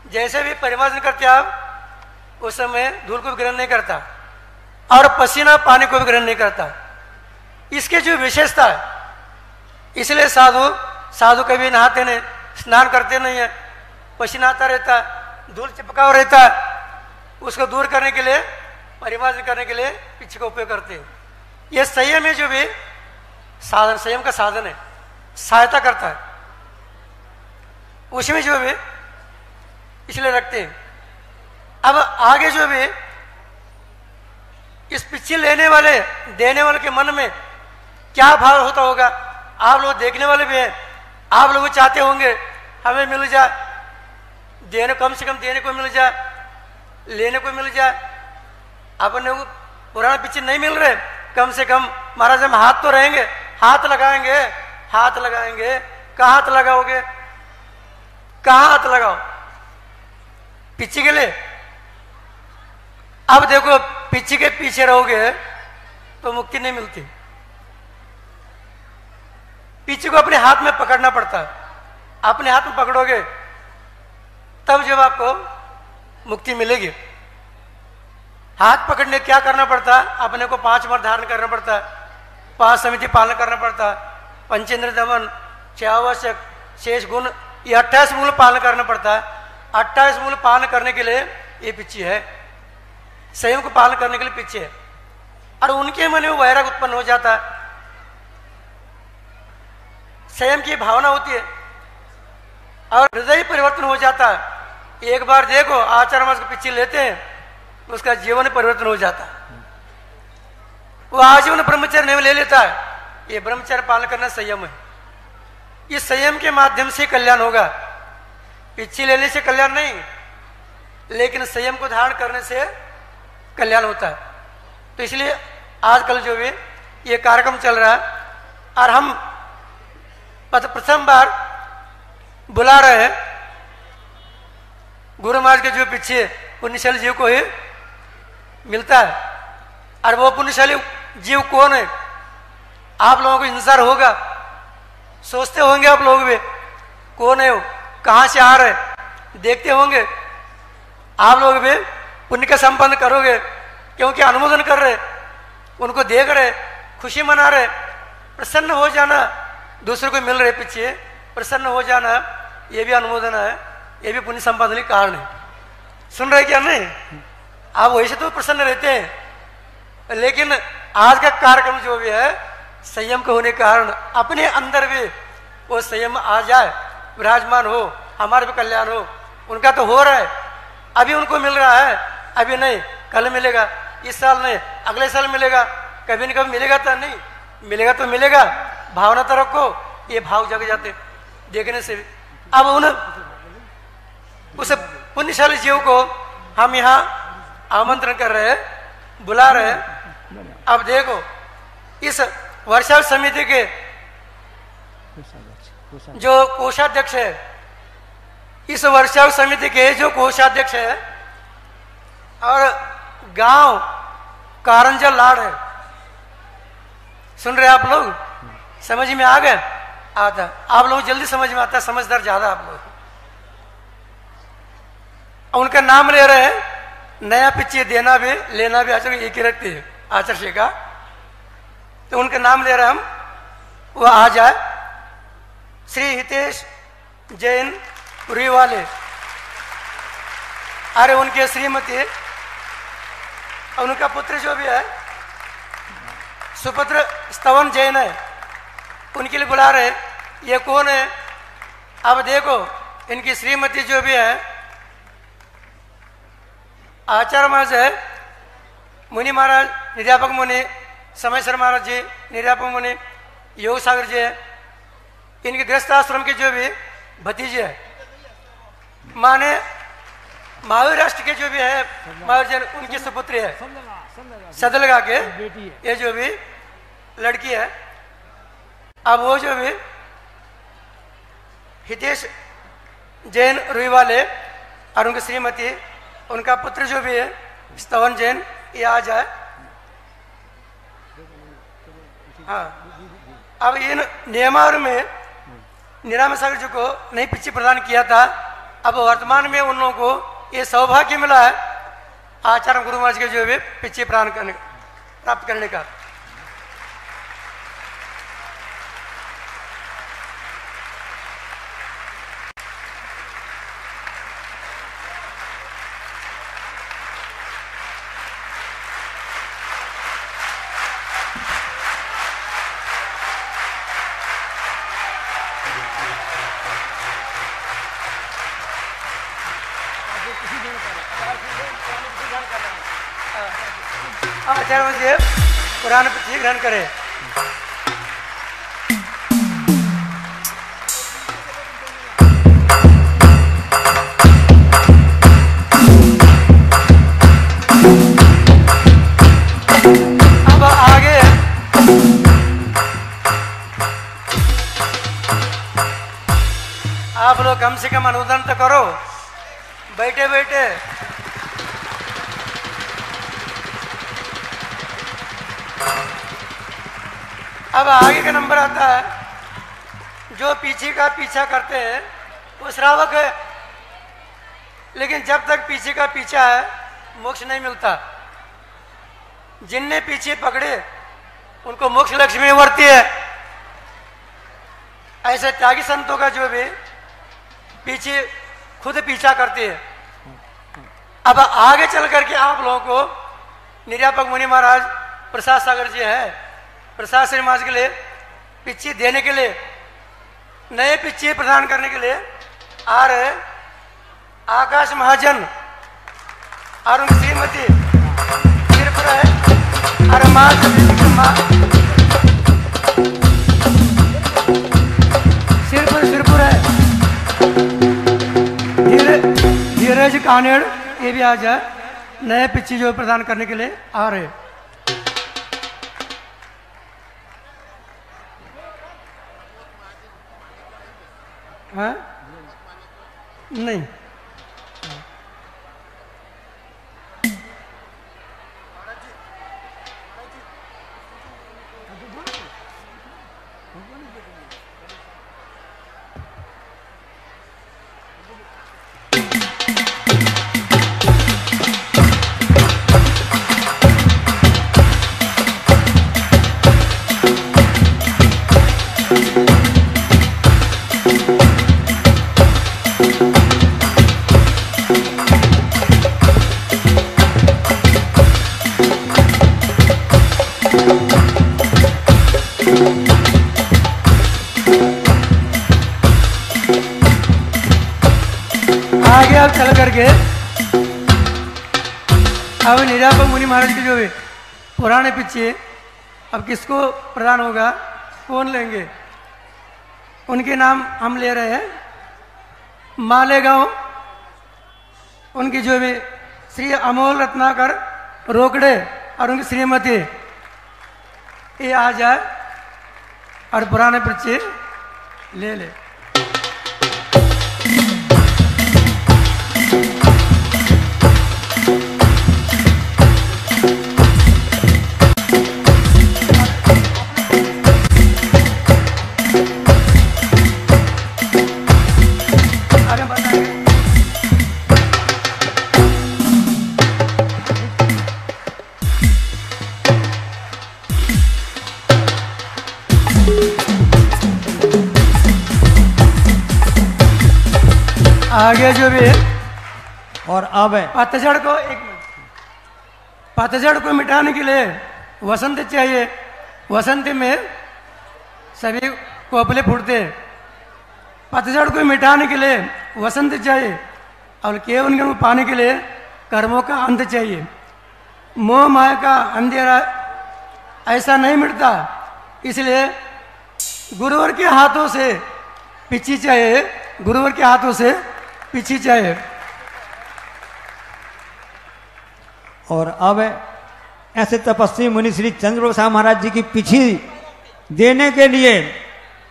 जैसे भी परिमार्जन करते आप उस समय धूल को ग्रहण नहीं करता, और पसीना पानी को भी ग्रहण नहीं करता। इसके जो विशेषता है, इसलिए साधु कभी नहाते नहीं, स्नान करते नहीं है, पसीना आता रहता है, धूल चिपका हुआ रहता है। उसको दूर करने के लिए, परिमार्जन करने के लिए पिच्छ का उपयोग करते हैं। यह संयम है जो भी साधन, संयम का साधन है, सहायता करता है उसमें जो भी, इसलिए रखते हैं। अब आगे जो भी इस पिच्छी लेने वाले देने वाले के मन में क्या भाव होता होगा, आप लोग देखने वाले भी हैं। आप लोग चाहते होंगे हमें मिल जाए, देने कम से कम देने को मिल जाए, लेने को मिल जाए। अपने को पुराना पिच्छी नहीं मिल रहे, कम से कम महाराज हम हाथ तो रहेंगे, हाथ लगाएंगे, हाथ लगाएंगे कहाँ हाथ लगाओगे? कहाँ हाथ लगाओ? पिच्ची के लिए। अब देखो पिच्ची के पीछे रहोगे तो मुक्ति नहीं मिलती। पिच्ची को अपने हाथ में पकड़ना पड़ता है। अपने हाथ में पकड़ोगे तब जब आपको मुक्ति मिलेगी। हाथ पकड़ने क्या करना पड़ता है? अपने को 5 बार धारण करना पड़ता है, 5 समिति पालन करना पड़ता है, पंचेंद्र दमन, 6 आवश्यक, शेष गुण, ये 28 मूल पालन करना पड़ता है। 28 मूल पालन करने के लिए ये पिच्ची है, संयम को पालन करने के लिए पिच्ची है। और उनके मन में वैराग उत्पन्न हो जाता है, संयम की भावना होती है और हृदय परिवर्तन हो जाता है। एक बार देखो आचार्य मास को पिच्ची लेते हैं उसका जीवन परिवर्तन हो जाता है। वो आजीवन ब्रह्मचर्य नहीं ले लेता है। ये ब्रह्मचर्य पालन करना संयम है। इस संयम के माध्यम से कल्याण होगा। पिच्ची लेने से कल्याण नहीं, लेकिन संयम को धारण करने से कल्याण होता है। तो इसलिए आजकल जो भी ये कार्यक्रम चल रहा है और हम प्रथम बार बुला रहे हैं गुरु महाराज के जो पीछे पुण्यशाली जीव को ही मिलता है। और वो पुण्यशाली जीव कौन है? आप लोगों को इंतजार होगा, सोचते होंगे आप लोग भी कौन है वो, कहाँ से आ रहे, देखते होंगे। आप लोग भी पुण्य का संपन्न करोगे क्योंकि अनुमोदन कर रहे, उनको देख रहे, खुशी मना रहे, प्रसन्न हो जाना, दूसरे को मिल रहे पीछे प्रसन्न हो जाना, ये भी अनुमोदन है, ये भी पुण्य संपादन के कारण है। सुन रहे क्या? नहीं, आप वैसे तो प्रसन्न रहते हैं, लेकिन आज का कार्यक्रम जो भी है संयम के होने के कारण अपने अंदर भी वो संयम आ जाए, विराजमान हो, हमारे भी कल्याण हो। उनका तो हो रहा है, अभी उनको मिल रहा है, अभी नहीं, कल मिलेगा, इस साल नहीं, अगले साल मिलेगा, कभी न कभी मिलेगा तो नहीं मिलेगा तो मिलेगा। भावना तो रखो, ये भाव जग जाते देखने से भी। अब उस पुण्यशाली जीव को हम यहाँ आमंत्रण कर रहे हैं, बुला रहे हैं। अब देखो इस वर्षा समिति के जो कोषाध्यक्ष है, इस वर्षा समिति के जो कोषाध्यक्ष है और गांव कारंजा लाड़ है। सुन रहे आप लोग? समझ में आ गए? आता आप लोग जल्दी समझ में आता है, समझदार ज्यादा आप लोग। उनका नाम ले रहे हैं, नया पिच्ची देना भी लेना भी आचार्य एक ही रखते हैं आचार्य का, तो उनका नाम ले रहे हम, वो आ जाए। श्री हितेश जैन रुईवाले, अरे उनके श्रीमती और उनका पुत्र जो भी है सुपुत्र स्तवन जैन है, उनके लिए बुला रहे। ये कौन है? अब देखो इनकी श्रीमती जो भी है आचार्य महाराज है, मुनि महाराज, निर्यापक मुनि समयसर महाराज जी, निर्यापक मुनि योग सागर जी है। इनके गृहस्थ आश्रम के जो भी भतीजे है, माने महावीर राष्ट्र के जो भी है महावीर जैन, उनकी सुपुत्री है सदलगा के, ये जो भी लड़की है। अब वो जो भी हितेश जैन रुईवाले और उनकी श्रीमती, उनका पुत्र जो भी है स्तवन जैन, ये आ जाए। हाँ, अब इन नियमावली में निराम सागर जी को नई पिच्ची प्रदान किया था। अब वर्तमान में उन लोगों को ये सौभाग्य मिला है आचार्य गुरु महाराज के जो भी पिच्ची प्रदान प्राप्त करने का। आचार्य जी पुराण पिच्ची ग्रहण करें। अब आगे कम से कम अनुदान तो करो बैठे बैठे। अब आगे का नंबर आता है, जो पीछे का पीछा करते हैं वो श्रावक है, लेकिन जब तक पीछे का पीछा है मोक्ष नहीं मिलता। जिनने पीछे पकड़े उनको मोक्ष लक्ष्मी वर्ती है। ऐसे त्यागी संतों का जो भी पीछे खुद पीछा करते हैं। अब आगे चल करके आप लोगों को निर्यापक मुनि महाराज प्रसाद सागर जी है, प्रसाद श्री महाराज के लिए पिच्ची देने के लिए, नए पिच्ची प्रदान करने के लिए आ रहे आकाश महाजन और उनकी श्रीमती सिरपुर है और माँ सिरपुर है धीरज कानेड़, ये भी आज है नए पिच्ची जो प्रदान करने के लिए आ रहे। हाँ? नहीं, आगे आप चल करके अब निर्यापक मुनि महाराज के जो भी पुराने पीछे अब किसको प्रदान होगा, कौन लेंगे, उनके नाम हम ले रहे हैं। मालेगांव उनकी जो भी श्री अमोल रत्नाकर रोकड़े और उनकी श्रीमती ये आ जाए और पुराने पीछे ले ले। आगे जो भी और अब पतझड़ को पतझड़ को मिटाने के लिए वसंत चाहिए। वसंत में सभी कोपले फूटते, पतझड़ को मिटाने के लिए वसंत चाहिए और केवल को पाने के लिए कर्मों का अंत चाहिए। मोह माया का अंधेरा ऐसा नहीं मिटता, इसलिए गुरुवर के हाथों से पीछे चाहिए, गुरुवर के हाथों से पीछे चाहिए। और अब ऐसे तपस्वी मुनि श्री चंद्रप्रसाद महाराज जी की पीछी देने के लिए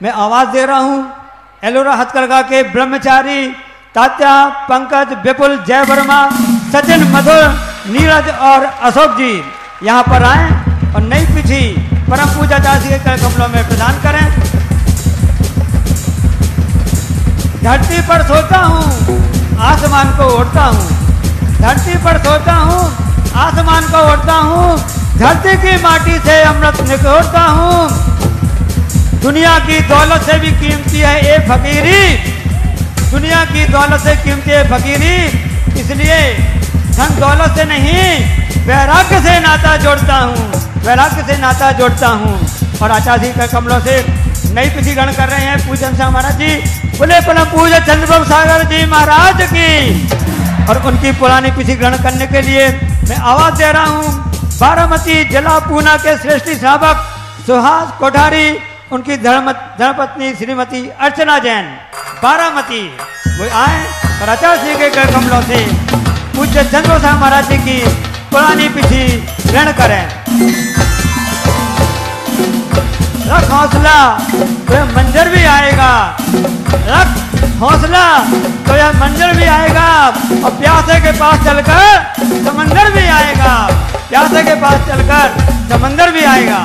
मैं आवाज दे रहा हूं। एलोरा हथकरघा के ब्रह्मचारी तात्या, पंकज, विपुल, जय वर्मा, सचिन, मधुर, नीरज और अशोक जी यहाँ पर आए और नई पीछी परम पूजा दास के कर कमलों में प्रदान करें। धरती पर सोता हूँ आसमान को ओढ़ता हूँ, धरती पर सोता हूँ आसमान को ओढ़ता हूँ, धरती की माटी से अमृत निकोरता हूँ। दुनिया की दौलत से भी कीमती है ये फकीरी, दुनिया की दौलत से कीमती है फकीरी, इसलिए धन दौलत से नहीं वैराग्य से नाता जोड़ता हूँ, वैराग्य से नाता जोड़ता हूँ। और आचार्य के कमलों से नई पीढ़ी ग्रहण कर रहे हैं पूजन शाह महाराज जी, बोले परम पूज्य चंद्रप्रसाद सागर जी महाराज की। और उनकी पुरानी पीढ़ी ग्रहण करने के लिए मैं आवाज दे रहा हूँ। बारामती जिला पूना के श्रेष्ठ श्रावक सुहास कोठारी, उनकी धर्मपत्नी श्रीमती अर्चना जैन बारामती, वो आए और आचार्य के कर कमलों से पूज्य चंद्रप्रसाद महाराज जी की पुरानी पीढ़ी ग्रहण करें। रख हौसला तो यह मंजर भी आएगा, रख हौसला तो यह मंजर भी आएगा, और प्यासे के पास चलकर समंदर भी आएगा, प्यासे के पास चलकर समंदर भी आएगा।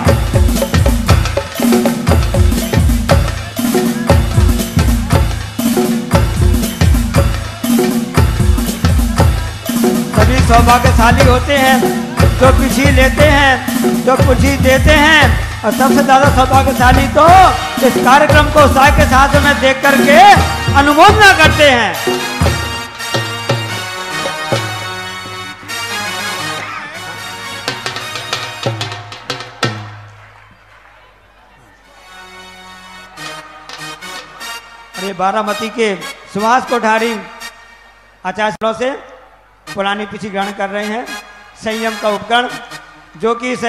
सभी सौभाग्यशाली होते हैं जो पिछी लेते हैं, जो कुर्सी देते हैं, और सबसे ज्यादा सौभाग्यशाली तो इस कार्यक्रम को उत्साह के साथ में देख करके अनुमोदना करते हैं। और ये बारामती के सुभाष कोठारी आचार्य से पुरानी पिछी ग्रहण कर रहे हैं, संयम का उपकरण, जो कि इस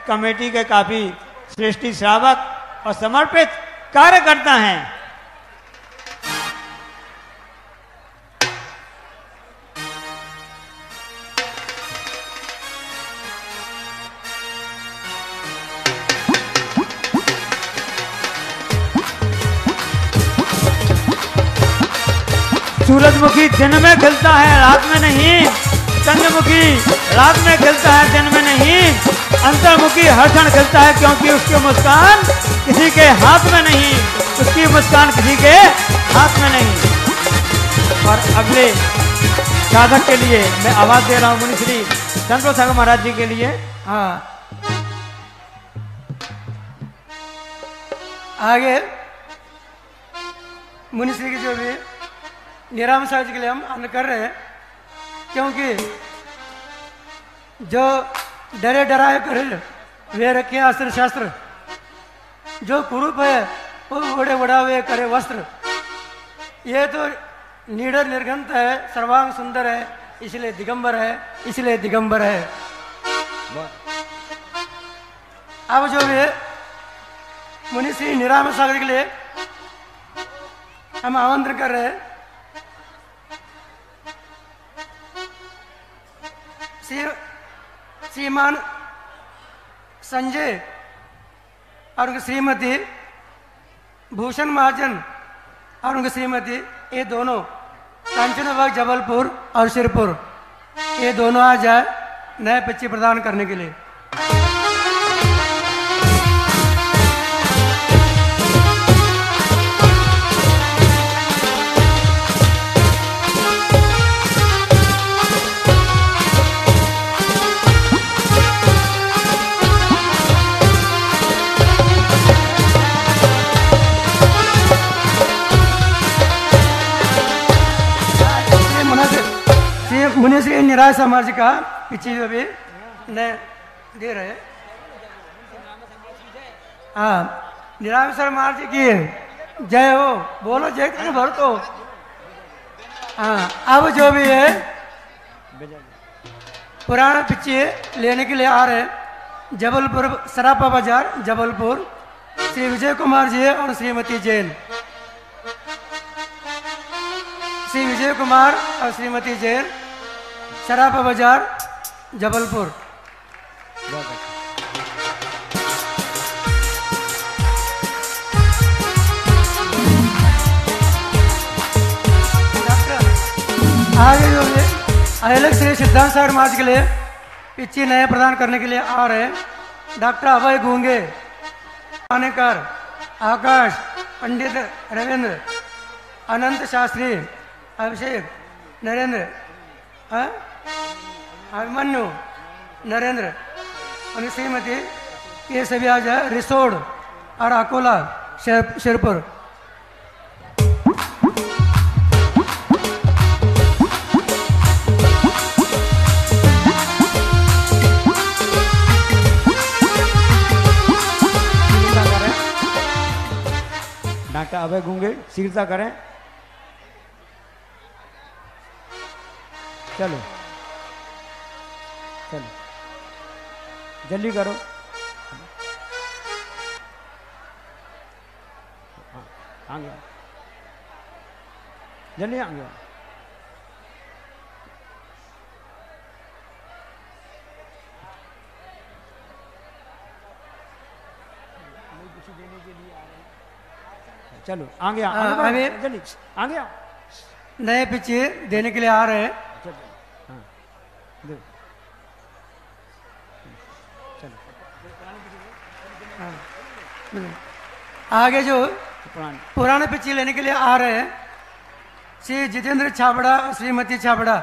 कमेटी के काफी श्रेष्ठ श्रावक और समर्पित कार्यकर्ता हैं। सूरजमुखी दिन में खिलता है रात में नहीं, चंद्रमुखी रात में खिलता है दिन में नहीं, अंतर्मुखी हर क्षण खिलता है क्योंकि उसकी मुस्कान किसी के हाथ में नहीं, उसकी मुस्कान किसी के हाथ में नहीं। और अगले साधक के लिए मैं आवाज दे रहा हूँ मुनि श्री चंद्र सागर महाराज जी के लिए। हाँ, आगे मुनि श्री की जो भी निराम साहब जी के लिए हम अन्न कर रहे हैं, क्योंकि जो डरे डराए करे वे रखे अस्त्र शास्त्र, जो कुरूप है वो उड़े उड़ावे करे वस्त्र। ये तो निडर निर्गंत है, सर्वांग सुंदर है, इसलिए दिगंबर है, इसलिए दिगंबर है। अब जो भी मुनि श्री निराम सागर के लिए हम आमंत्रण कर रहे हैं, श्रीमान संजय और उनकी श्रीमती भूषण महाजन और उनकी श्रीमती, ये दोनों कांचनबाग जबलपुर और शिरपुर, ये दोनों आ जाए नए पिच्ची प्रदान करने के लिए। मुनि श्री निराय समाज का पीछे जो भी नए दे रहे, हाँ, निराय समाज की जय हो, बोलो जय कर भर तो। हाँ, अब जो भी है पुराना पिच्ची लेने के लिए आ रहे जबलपुर सरापा बाजार जबलपुर, श्री विजय कुमार जी और श्रीमती जैन, श्री विजय कुमार और श्रीमती जैन, सराफा बाजार जबलपुर। आगे जो है अलग श्री सिद्धांत सागर समाज के लिए पिच्ची नए प्रदान करने के लिए आ रहे हैं डॉक्टर अभय गूंगे, आनेकर आकाश, पंडित रविंद्र, अनंत शास्त्री, अभिषेक नरेंद्र, अभिमन्यु नरेंद्र और श्रीमती, ये सभी आ जाए रिसोड और अकोला शिरपुर। डॉक्टर अभय गूंगे शीघ्रता करें। चलो चलो जल्दी करो। आगे जल्दी आगे। चलो आगे आओ, हाँ, आगे अभी- बढ़ो, जल्दी आगे आओ। नए पिच्ची देने के लिए आ रहे हैं। चलो, हाँ, दो। चलो हाँ। आगे जो पुराने पिच्ची लेने के लिए आ रहे हैं श्री जितेंद्र छाबड़ा, श्रीमती छाबड़ा,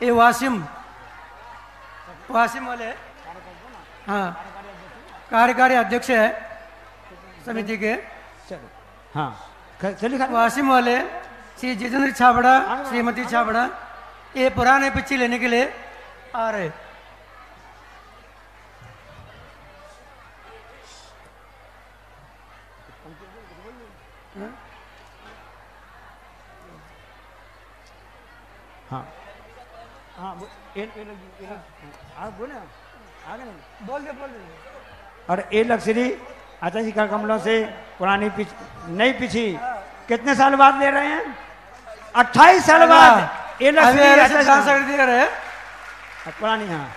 ये वासिम वाले, हाँ, कार्यकारी अध्यक्ष है समिति के। चलो हाँ, चलिए वासिम वाले श्री जितेंद्र छाबड़ा, श्रीमती छाबड़ा, ये पुराने पिच्ची लेने के लिए आ रहे। हाँ हाँ बोले आगे नहीं बोल दे और ये लक्ष्मी आचार्य शिखा कमलों से पुरानी नई पिछी कितने साल बाद ले रहे हैं? 28 साल बाद ये लक्ष्मी दे रहे हैं पुरानी। हाँ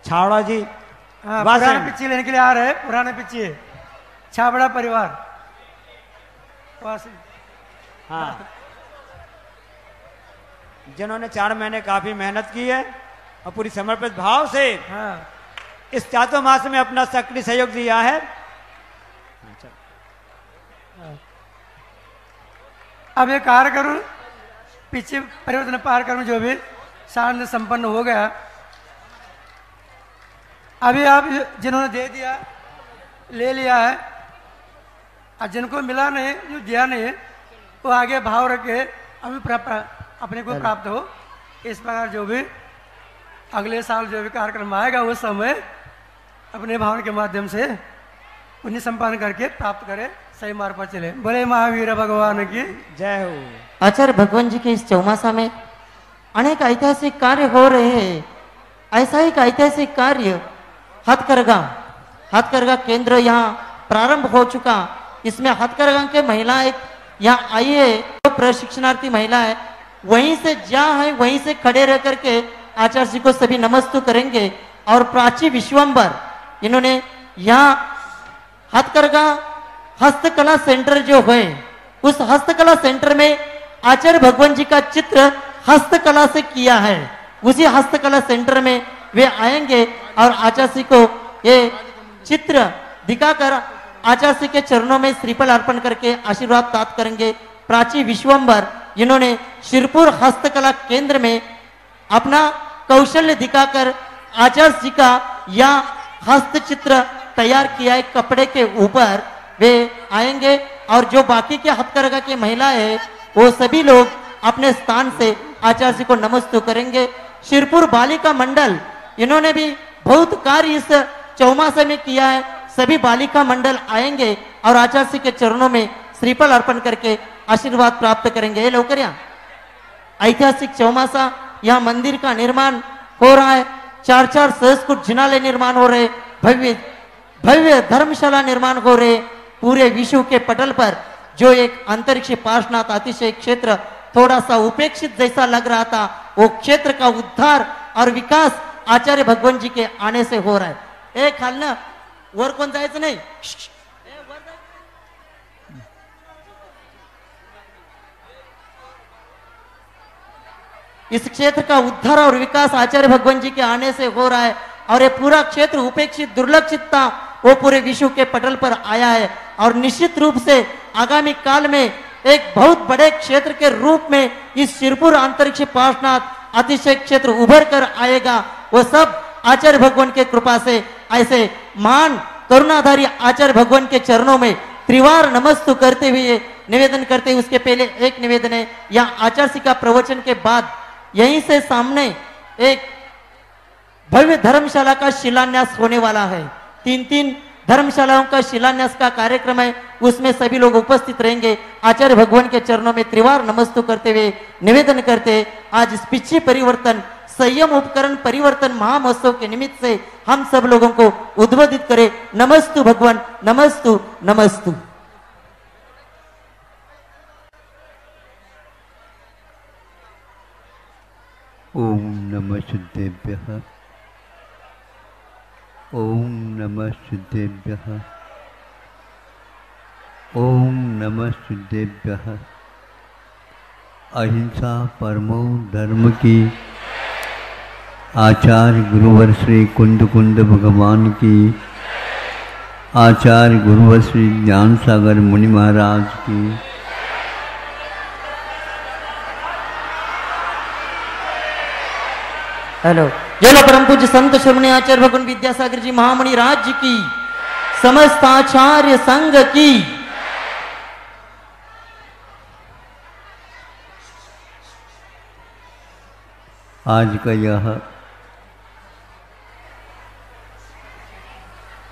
छावड़ा जी हाँ, पुराने पिच्ची लेने के लिए आ रहे हैं। पुराने पिच्ची छाबड़ा परिवार हाँ, जिन्होंने 4 महीने काफी मेहनत की है और पूरी समर्पित भाव से हाँ, इस चातुर्मास में अपना सक्रिय सहयोग दिया है। अब ये कार्यक्रम पीछे परिवर्तन कार्यक्रम जो भी शांत संपन्न हो गया, अभी आप जिन्होंने दे दिया ले लिया है और जिनको मिला नहीं, जो दिया नहीं, वो आगे भाव रखे अभी अपने को प्राप्त हो। इस प्रकार जो भी अगले साल जो भी कार्यक्रम आएगा उस समय अपने भावना के माध्यम से पुण्य संपादन करके प्राप्त करे, सही मार्ग पर चले। बोले महावीर भगवान की जय हो। आचार्य भगवान जी के इस चौमासा में अनेक ऐतिहासिक कार्य हो रहे हैं। ऐसा ही एक ऐतिहासिक कार्य हथकरघा केंद्र यहाँ प्रारंभ हो चुका। इसमें हथकरघा के महिला एक यहाँ आई है, तो प्रशिक्षणार्थी महिला है, वहीं से जहाँ है वहीं से खड़े रह करके आचार्य जी को सभी नमस्तु करेंगे। और प्राची विश्वंबर इन्होंने यहाँ हथकरघा हस्तकला सेंटर जो है, उस हस्तकला सेंटर में आचार्य भगवान जी का चित्र हस्तकला से किया है। उसी हस्तकला सेंटर में वे आएंगे और आचार्य जी को ये चित्र दिखाकर आचार्य जी के चरणों में श्रीफल अर्पण करके आशीर्वाद प्राप्त करेंगे। प्राची विश्वंबर इन्होंने शिरपुर हस्तकला केंद्र में अपना कौशल्य दिखाकर आचार्य जी का यह हस्तचित्र तैयार किया है कपड़े के ऊपर। वे आएंगे और जो बाकी के हथकरघा की महिलाएं है वो सभी लोग अपने स्थान से आचार्य जी को नमस्तु करेंगे। शिरपुर बालिका मंडल इन्होंने भी बहुत कार्य इस चौमासे में किया है। सभी बालिका मंडल आएंगे और आचार्य जी के चरणों में श्रीफल अर्पण करके आशीर्वाद प्राप्त करेंगे। लोकर यहाँ ऐतिहासिक चौमासा, यहाँ मंदिर का निर्माण हो रहा है, 4 सहस्कुट जिनालय निर्माण हो रहे, भव्य धर्मशाला निर्माण हो रहे। पूरे विश्व के पटल पर जो एक अंतरिक्ष पार्श्वनाथ अतिशय क्षेत्र थोड़ा सा उपेक्षित जैसा लग रहा था, वो क्षेत्र का उद्धार और विकास आचार्य भगवान जी के आने से हो रहा है। एक हाल ना वर कोण जायचं नाही। इस क्षेत्र का उद्धार और विकास आचार्य भगवान जी के आने से हो रहा है और ये पूरा क्षेत्र उपेक्षित दुर्लक्षित था, वो पूरे विश्व के पटल पर आया है। और निश्चित रूप से आगामी काल में एक बहुत बड़े क्षेत्र के रूप में इस शिरपुर अंतरिक्ष पार्श्वनाथ अतिशय क्षेत्र उभर कर आएगा। वो सब आचार्य भगवान के कृपा से ऐसे महान करुणाधारी आचार्य भगवान के चरणों में त्रिवार नमस्तु करते हुए निवेदन करते। उसके पहले एक निवेदन है, यहाँ आचार्य का प्रवचन के बाद यहीं से सामने एक भव्य धर्मशाला का शिलान्यास होने वाला है। 3 धर्मशालाओं का शिलान्यास का कार्यक्रम है, उसमें सभी लोग उपस्थित रहेंगे। आचार्य भगवान के चरणों में त्रिवार नमस्तु करते हुए निवेदन करते आज इस पिछी परिवर्तन संयम उपकरण परिवर्तन महामहोत्सव के निमित्त से हम सब लोगों को उद्बोधित करे। नमस्तु भगवान, नमस्तु नमस्तु। ओम नमः सिद्धेभ्यः। ओम नमः सिद्धेभ्यः। ओम नमः सिद्धेभ्यः। अहिंसा परमो धर्म की आचार्य गुरुवर श्री कुंद कुंद भगवान की, आचार्य गुरुवर श्री ज्ञान सागर मुनि महाराज की, हेलो जय परम पूज्य संत श्रमणी आचार्य भगवान विद्यासागर जी महामणि राज्य की, समस्त आचार्य संघ की। आज का यह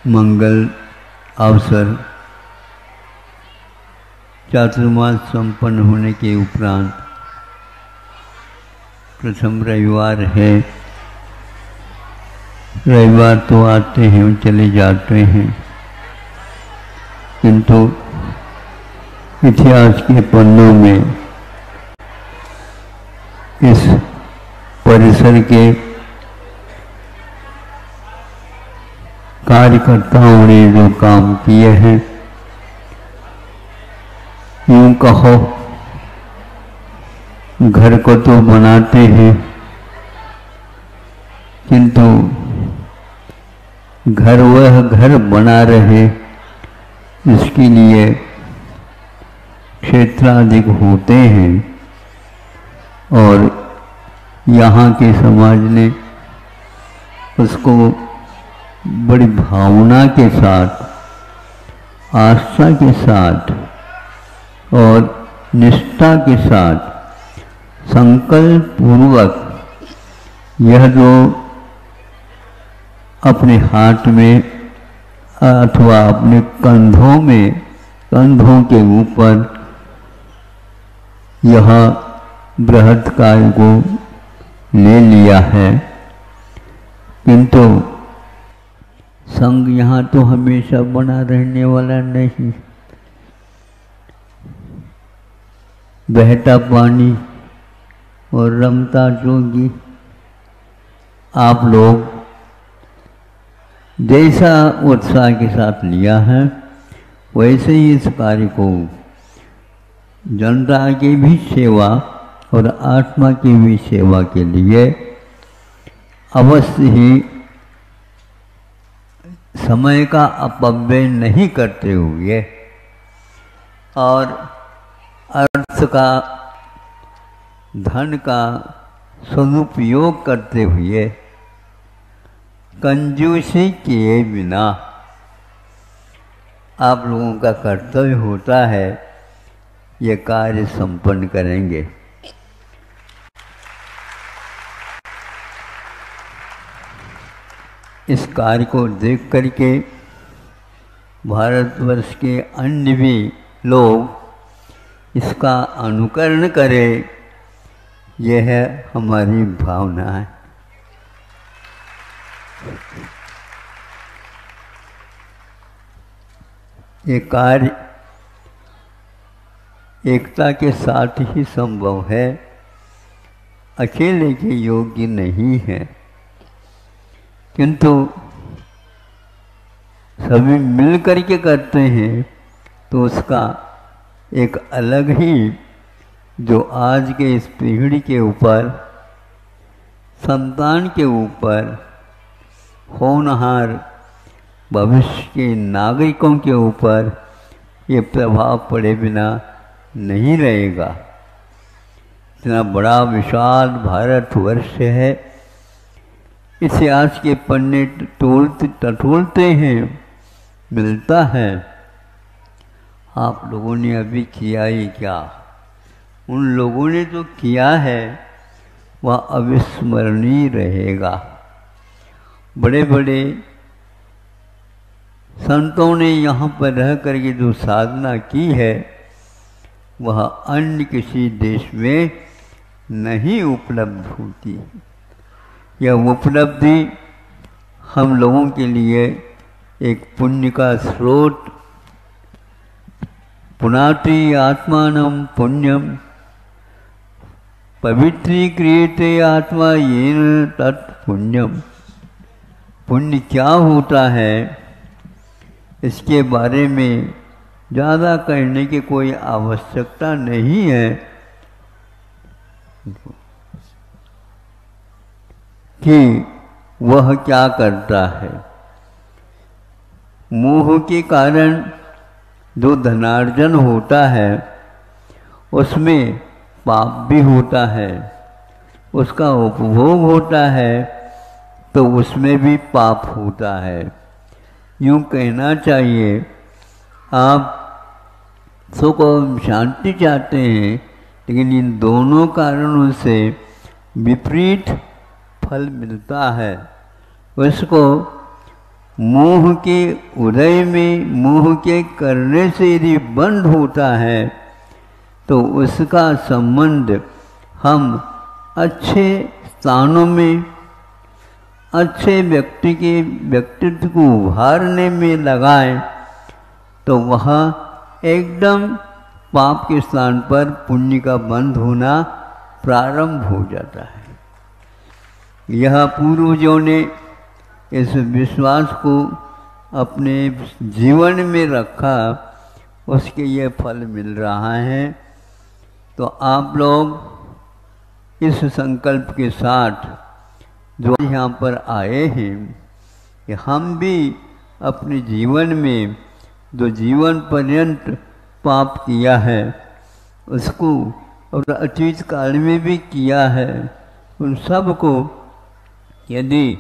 मंगल अवसर चातुर्मास संपन्न होने के उपरांत प्रथम रविवार है। रविवार तो आते हैं और चले जाते हैं, किंतु इतिहास के पन्नों में इस परिसर के कार्यकर्ताओं ने जो काम किए हैं, यूं कहो घर को तो बनाते हैं, किंतु घर वह घर बना रहे, इसके लिए क्षेत्राधिक होते हैं। और यहाँ के समाज ने उसको बड़ी भावना के साथ, आस्था के साथ और निष्ठा के साथ संकल्प पूर्वक यह जो अपने हाथ में अथवा अपने कंधों में, कंधों के ऊपर यह बृहत् कार्य को ले लिया है। किंतु संघ यहाँ तो हमेशा बना रहने वाला नहीं। बहता पानी और रमता जोगी, आप लोग जैसा उत्साह के साथ लिया है, वैसे ही इस कार्य को जनता की भी सेवा और आत्मा की भी सेवा के लिए अवश्य ही समय का अपव्यय नहीं करते हुए और अर्थ का, धन का सदुपयोग करते हुए कंजूसी किए बिना आप लोगों का कर्तव्य होता है ये कार्य संपन्न करेंगे। इस कार्य को देख करके भारतवर्ष के अन्य भी लोग इसका अनुकरण करें, यह है हमारी भावना है। ये कार्य एकता के साथ ही संभव है, अकेले के योग्य नहीं है। किंतु सभी मिल करके करते हैं तो उसका एक अलग ही, जो आज के इस पीढ़ी के ऊपर, संतान के ऊपर, होनहार भविष्य के नागरिकों के ऊपर ये प्रभाव पड़े बिना नहीं रहेगा। इतना बड़ा विशाल भारतवर्ष है, इतिहास के पन्ने टटोलते हैं, मिलता है। आप लोगों ने अभी किया ही क्या? उन लोगों ने जो किया है वह अविस्मरणीय रहेगा। बड़े बड़े संतों ने यहाँ पर रह करके जो साधना की है वह अन्य किसी देश में नहीं उपलब्ध होती। यह उपलब्धि हम लोगों के लिए एक पुण्य का स्रोत, पुनाति आत्मानं पुण्यम पवित्रीक्रियते आत्मा येन तत् पुण्यम। पुण्य क्या होता है इसके बारे में ज़्यादा कहने की कोई आवश्यकता नहीं है कि वह क्या करता है। मोह के कारण जो धनार्जन होता है उसमें पाप भी होता है, उसका उपभोग होता है तो उसमें भी पाप होता है। यूँ कहना चाहिए आप सुख और शांति चाहते हैं, लेकिन इन दोनों कारणों से विपरीत फल मिलता है। उसको मोह के उदय में, मोह के करने से यदि बंद होता है तो उसका संबंध हम अच्छे स्थानों में, अच्छे व्यक्ति के व्यक्तित्व को उभारने में लगाएं तो वह एकदम पाप के स्थान पर पुण्य का बंध होना प्रारंभ हो जाता है। यह पूर्वजों ने इस विश्वास को अपने जीवन में रखा, उसके ये फल मिल रहा है। तो आप लोग इस संकल्प के साथ जो यहाँ पर आए हैं कि हम भी अपने जीवन में जो जीवन पर्यंत पाप किया है उसको, और अतीत काल में भी किया है, उन सब को यदि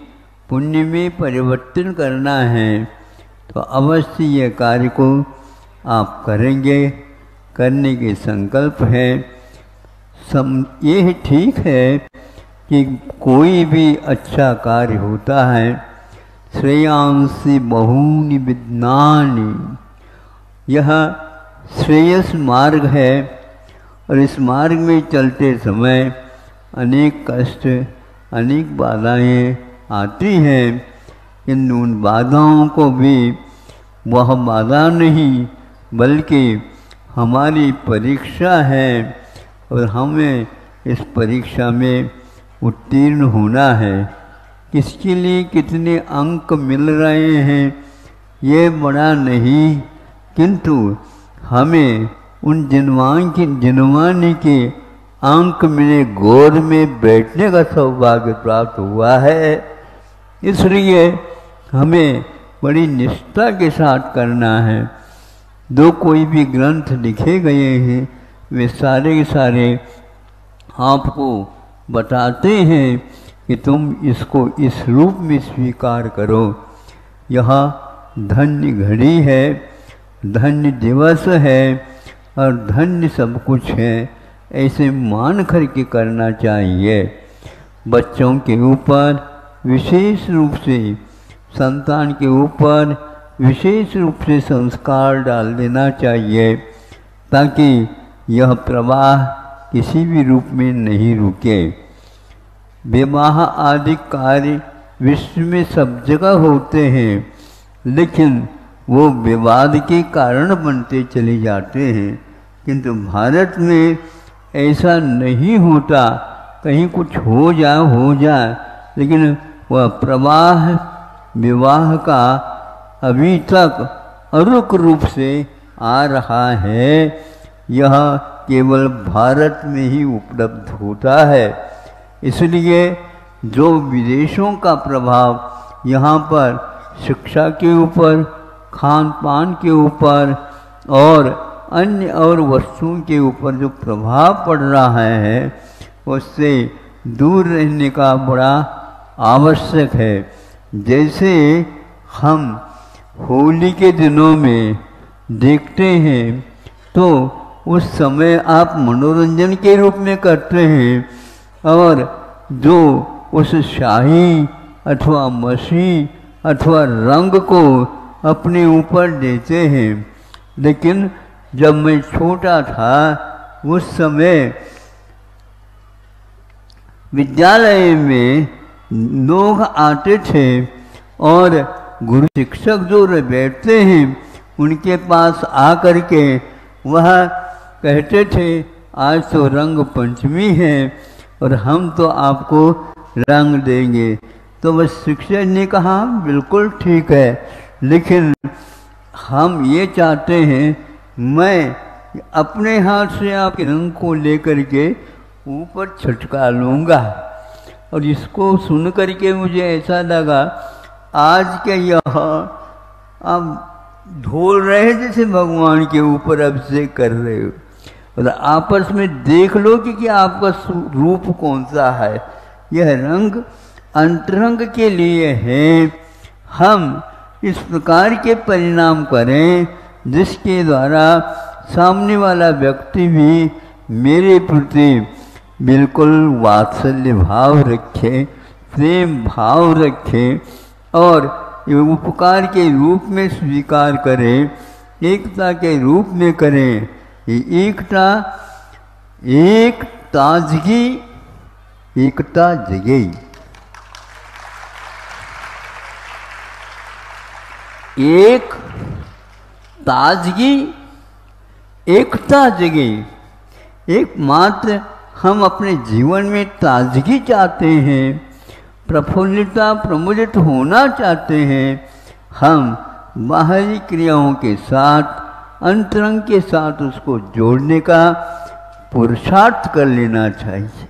पुण्य में परिवर्तन करना है तो अवश्य ये कार्य को आप करेंगे, करने के संकल्प है। ये ठीक है कि कोई भी अच्छा कार्य होता है, श्रेयांसि बहूनि विद्यानि, यह श्रेयस मार्ग है और इस मार्ग में चलते समय अनेक कष्ट, अनेक बाधाएं आती हैं। इन उन बाधाओं को भी वह बाधा नहीं बल्कि हमारी परीक्षा है और हमें इस परीक्षा में उत्तीर्ण होना है। किसके लिए कितने अंक मिल रहे हैं ये बड़ा नहीं, किंतु हमें उन जिनवाने के अंक मिले गोद में बैठने का सौभाग्य प्राप्त हुआ है। इसलिए हमें बड़ी निष्ठा के साथ करना है। जो कोई भी ग्रंथ लिखे गए हैं वे सारे के सारे आपको बताते हैं कि तुम इसको इस रूप में स्वीकार करो। यह धन्य घड़ी है, धन्य दिवस है और धन्य सब कुछ है, ऐसे मान कर के करना चाहिए। बच्चों के ऊपर विशेष रूप से, संतान के ऊपर विशेष रूप से संस्कार डाल देना चाहिए ताकि यह प्रवाह किसी भी रूप में नहीं रुके। विवाह आदि कार्य विश्व में सब जगह होते हैं, लेकिन वो विवाद के कारण बनते चले जाते हैं, किंतु भारत में ऐसा नहीं होता। कहीं कुछ हो जाए लेकिन वह प्रवाह विवाह का अभी तक अरुक रूप से आ रहा है। यह केवल भारत में ही उपलब्ध होता है। इसलिए जो विदेशों का प्रभाव यहाँ पर शिक्षा के ऊपर, खान पान के ऊपर और अन्य और वस्तुओं के ऊपर जो प्रभाव पड़ रहा है उससे दूर रहने का बड़ा आवश्यक है। जैसे हम होली के दिनों में देखते हैं तो उस समय आप मनोरंजन के रूप में करते हैं और जो उस शाही अथवा मसी अथवा रंग को अपने ऊपर देते हैं। लेकिन जब मैं छोटा था उस समय विद्यालय में लोग आते थे और गुरु शिक्षक जो बैठते हैं उनके पास आकर के वह कहते थे आज तो रंग पंचमी है और हम तो आपको रंग देंगे। तो वह शिक्षक ने कहा बिल्कुल ठीक है, लेकिन हम ये चाहते हैं मैं अपने हाथ से आपके रंग को लेकर के ऊपर छटका लूँगा। और इसको सुन करके मुझे ऐसा लगा आज के यह आप ढोल रहे हैं जैसे भगवान के ऊपर अभिषेक कर रहे हो, और आपस में देख लो कि आपका रूप कौन सा है। यह रंग अंतरंग के लिए है। हम इस प्रकार के परिणाम करें जिसके द्वारा सामने वाला व्यक्ति भी मेरे प्रति बिल्कुल वात्सल्य भाव रखे, प्रेम भाव रखे और ये उपकार के रूप में स्वीकार करें, एकता के रूप में करें। ये एकता एक ताजगी एकता जगई, एक ताजगी एकता जगई। एकमात्र हम अपने जीवन में ताजगी चाहते हैं, प्रफुल्लता प्रमुदित होना चाहते हैं। हम बाहरी क्रियाओं के साथ अंतरंग के साथ उसको जोड़ने का पुरुषार्थ कर लेना चाहिए।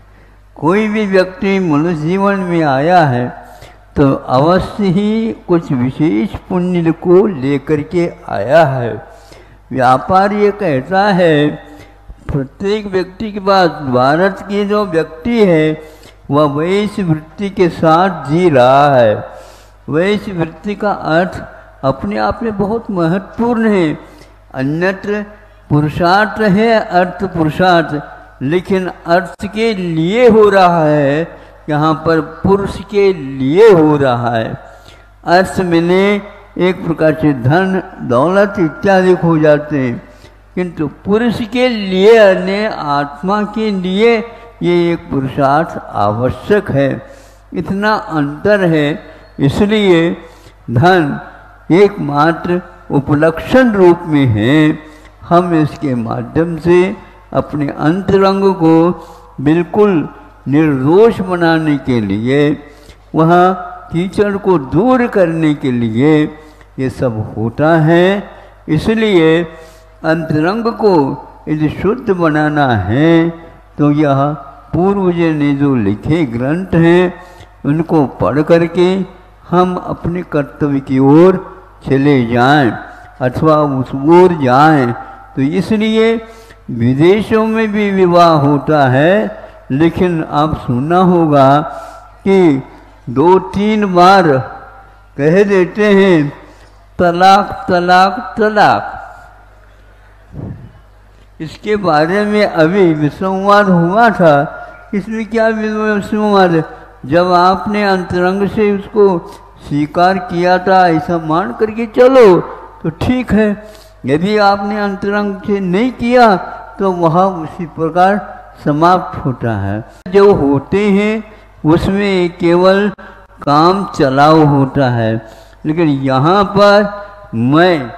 कोई भी व्यक्ति मनुष्य जीवन में आया है तो अवश्य ही कुछ विशेष पुण्य को लेकर के आया है। व्यापार ये कहता है प्रत्येक व्यक्ति के पास, भारत की जो व्यक्ति है वह वैश्य वृत्ति के साथ जी रहा है। वैश्य वृत्ति का अर्थ अपने आप में बहुत महत्वपूर्ण है। अन्यत्र पुरुषार्थ है, अर्थ पुरुषार्थ, लेकिन अर्थ के लिए हो रहा है, यहाँ पर पुरुष के लिए हो रहा है। अर्थ मैंने एक प्रकार से धन दौलत इत्यादि हो जाते हैं, किंतु पुरुष के लिए अन्य आत्मा के लिए ये एक पुरुषार्थ आवश्यक है। इतना अंतर है। इसलिए धन एकमात्र उपलक्षण रूप में है। हम इसके माध्यम से अपने अंतरंग को बिल्कुल निर्दोष बनाने के लिए, वहाँ कीचड़ को दूर करने के लिए ये सब होता है। इसलिए अंतरंग को यदि शुद्ध बनाना है तो यह पूर्वजों ने जो लिखे ग्रंथ हैं उनको पढ़ करके हम अपने कर्तव्य की ओर चले जाएं अथवा उस ओर जाएं। तो इसलिए विदेशों में भी विवाह होता है, लेकिन आप सुनना होगा कि 2-3 बार कह देते हैं तलाक तलाक तलाक। इसके बारे में अभी विसंवाद हुआ था। इसमें क्या विसंवाद? जब आपने अंतरंग से उसको स्वीकार किया था ऐसा मान करके चलो तो ठीक है, यदि आपने अंतरंग से नहीं किया तो वह उसी प्रकार समाप्त होता है। जो होते हैं उसमें केवल काम चलाओ होता है, लेकिन यहाँ पर मैं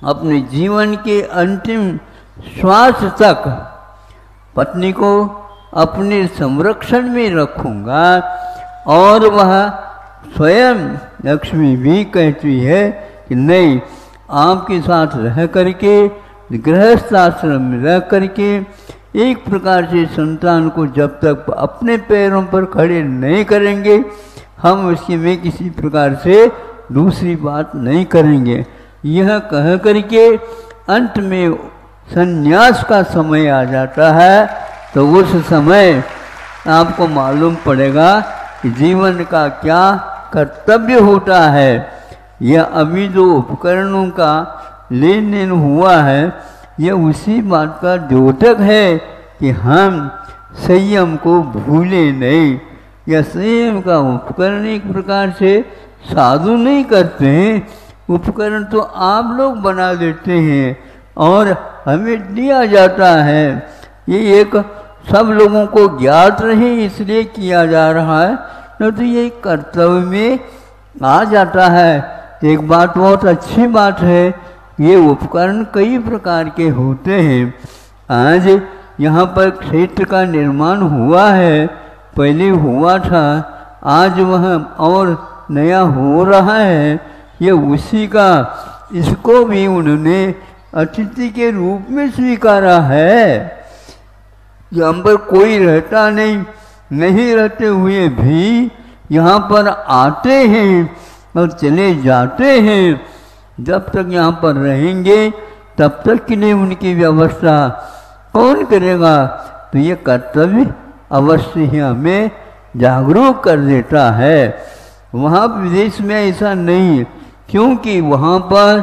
अपने जीवन के अंतिम श्वास तक पत्नी को अपने संरक्षण में रखूँगा। और वह स्वयं लक्ष्मी भी कहती है कि नहीं, आपके साथ रह करके गृहस्थ आश्रम में रह करके एक प्रकार से संतान को जब तक अपने पैरों पर खड़े नहीं करेंगे हम उसके में किसी प्रकार से दूसरी बात नहीं करेंगे। यह कह करके अंत में संन्यास का समय आ जाता है। तो उस समय आपको मालूम पड़ेगा कि जीवन का क्या कर्तव्य होता है। यह अभी जो उपकरणों का लेन देन हुआ है यह उसी बात का द्योतक है कि हम संयम को भूले नहीं। यह संयम का उपकरण एक प्रकार से साधु नहीं करते हैं, उपकरण तो आप लोग बना देते हैं और हमें दिया जाता है। ये एक सब लोगों को ज्ञात रहे इसलिए किया जा रहा है, न तो ये कर्तव्य में आ जाता है। एक बात बहुत अच्छी बात है, ये उपकरण कई प्रकार के होते हैं। आज यहाँ पर क्षेत्र का निर्माण हुआ है, पहले हुआ था आज वह और नया हो रहा है, ये उसी का, इसको भी उन्होंने अतिथि के रूप में स्वीकारा है। यहाँ पर कोई रहता नहीं रहते हुए भी यहाँ पर आते हैं और चले जाते हैं। जब तक यहाँ पर रहेंगे तब तक के लिए उनकी व्यवस्था कौन करेगा? तो ये कर्तव्य अवश्य ही हमें जागरूक कर देता है। वहाँ विदेश में ऐसा नहीं, क्योंकि वहाँ पर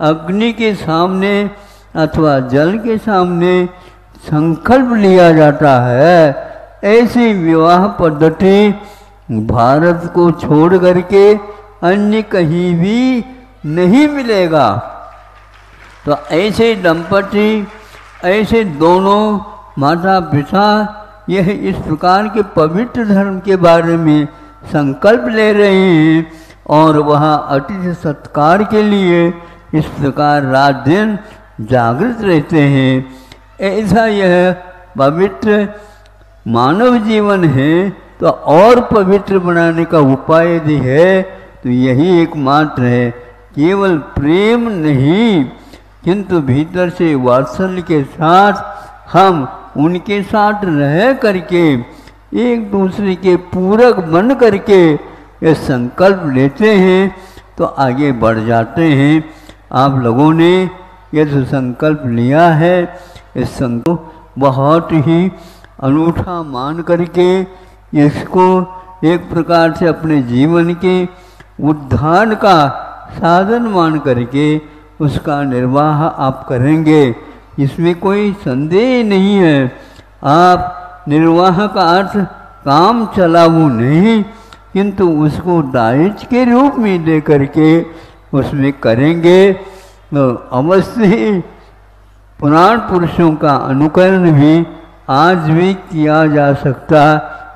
अग्नि के सामने अथवा जल के सामने संकल्प लिया जाता है। ऐसी विवाह पद्धति भारत को छोड़ करके अन्य कहीं भी नहीं मिलेगा। तो ऐसे दंपति, ऐसे दोनों माता पिता यह इस प्रकार के पवित्र धर्म के बारे में संकल्प ले रहे हैं और वहाँ अतिथि सत्कार के लिए इस प्रकार रात दिन जागृत रहते हैं। ऐसा यह पवित्र मानव जीवन है। तो और पवित्र बनाने का उपाय यदि है तो यही एकमात्र है, केवल प्रेम नहीं किंतु भीतर से वात्सल्य के साथ हम उनके साथ रह करके एक दूसरे के पूरक बन करके ये संकल्प लेते हैं तो आगे बढ़ जाते हैं। आप लोगों ने ये जो संकल्प लिया है, इस संकल्प बहुत ही अनूठा मान करके इसको एक प्रकार से अपने जीवन के उद्धार का साधन मान करके उसका निर्वाह आप करेंगे, इसमें कोई संदेह नहीं है। आप निर्वाह का अर्थ काम चलाऊ नहीं किंतु उसको दायित्व के रूप में दे करके उसमें करेंगे तो अवश्य ही पुराण पुरुषों का अनुकरण भी आज भी किया जा सकता,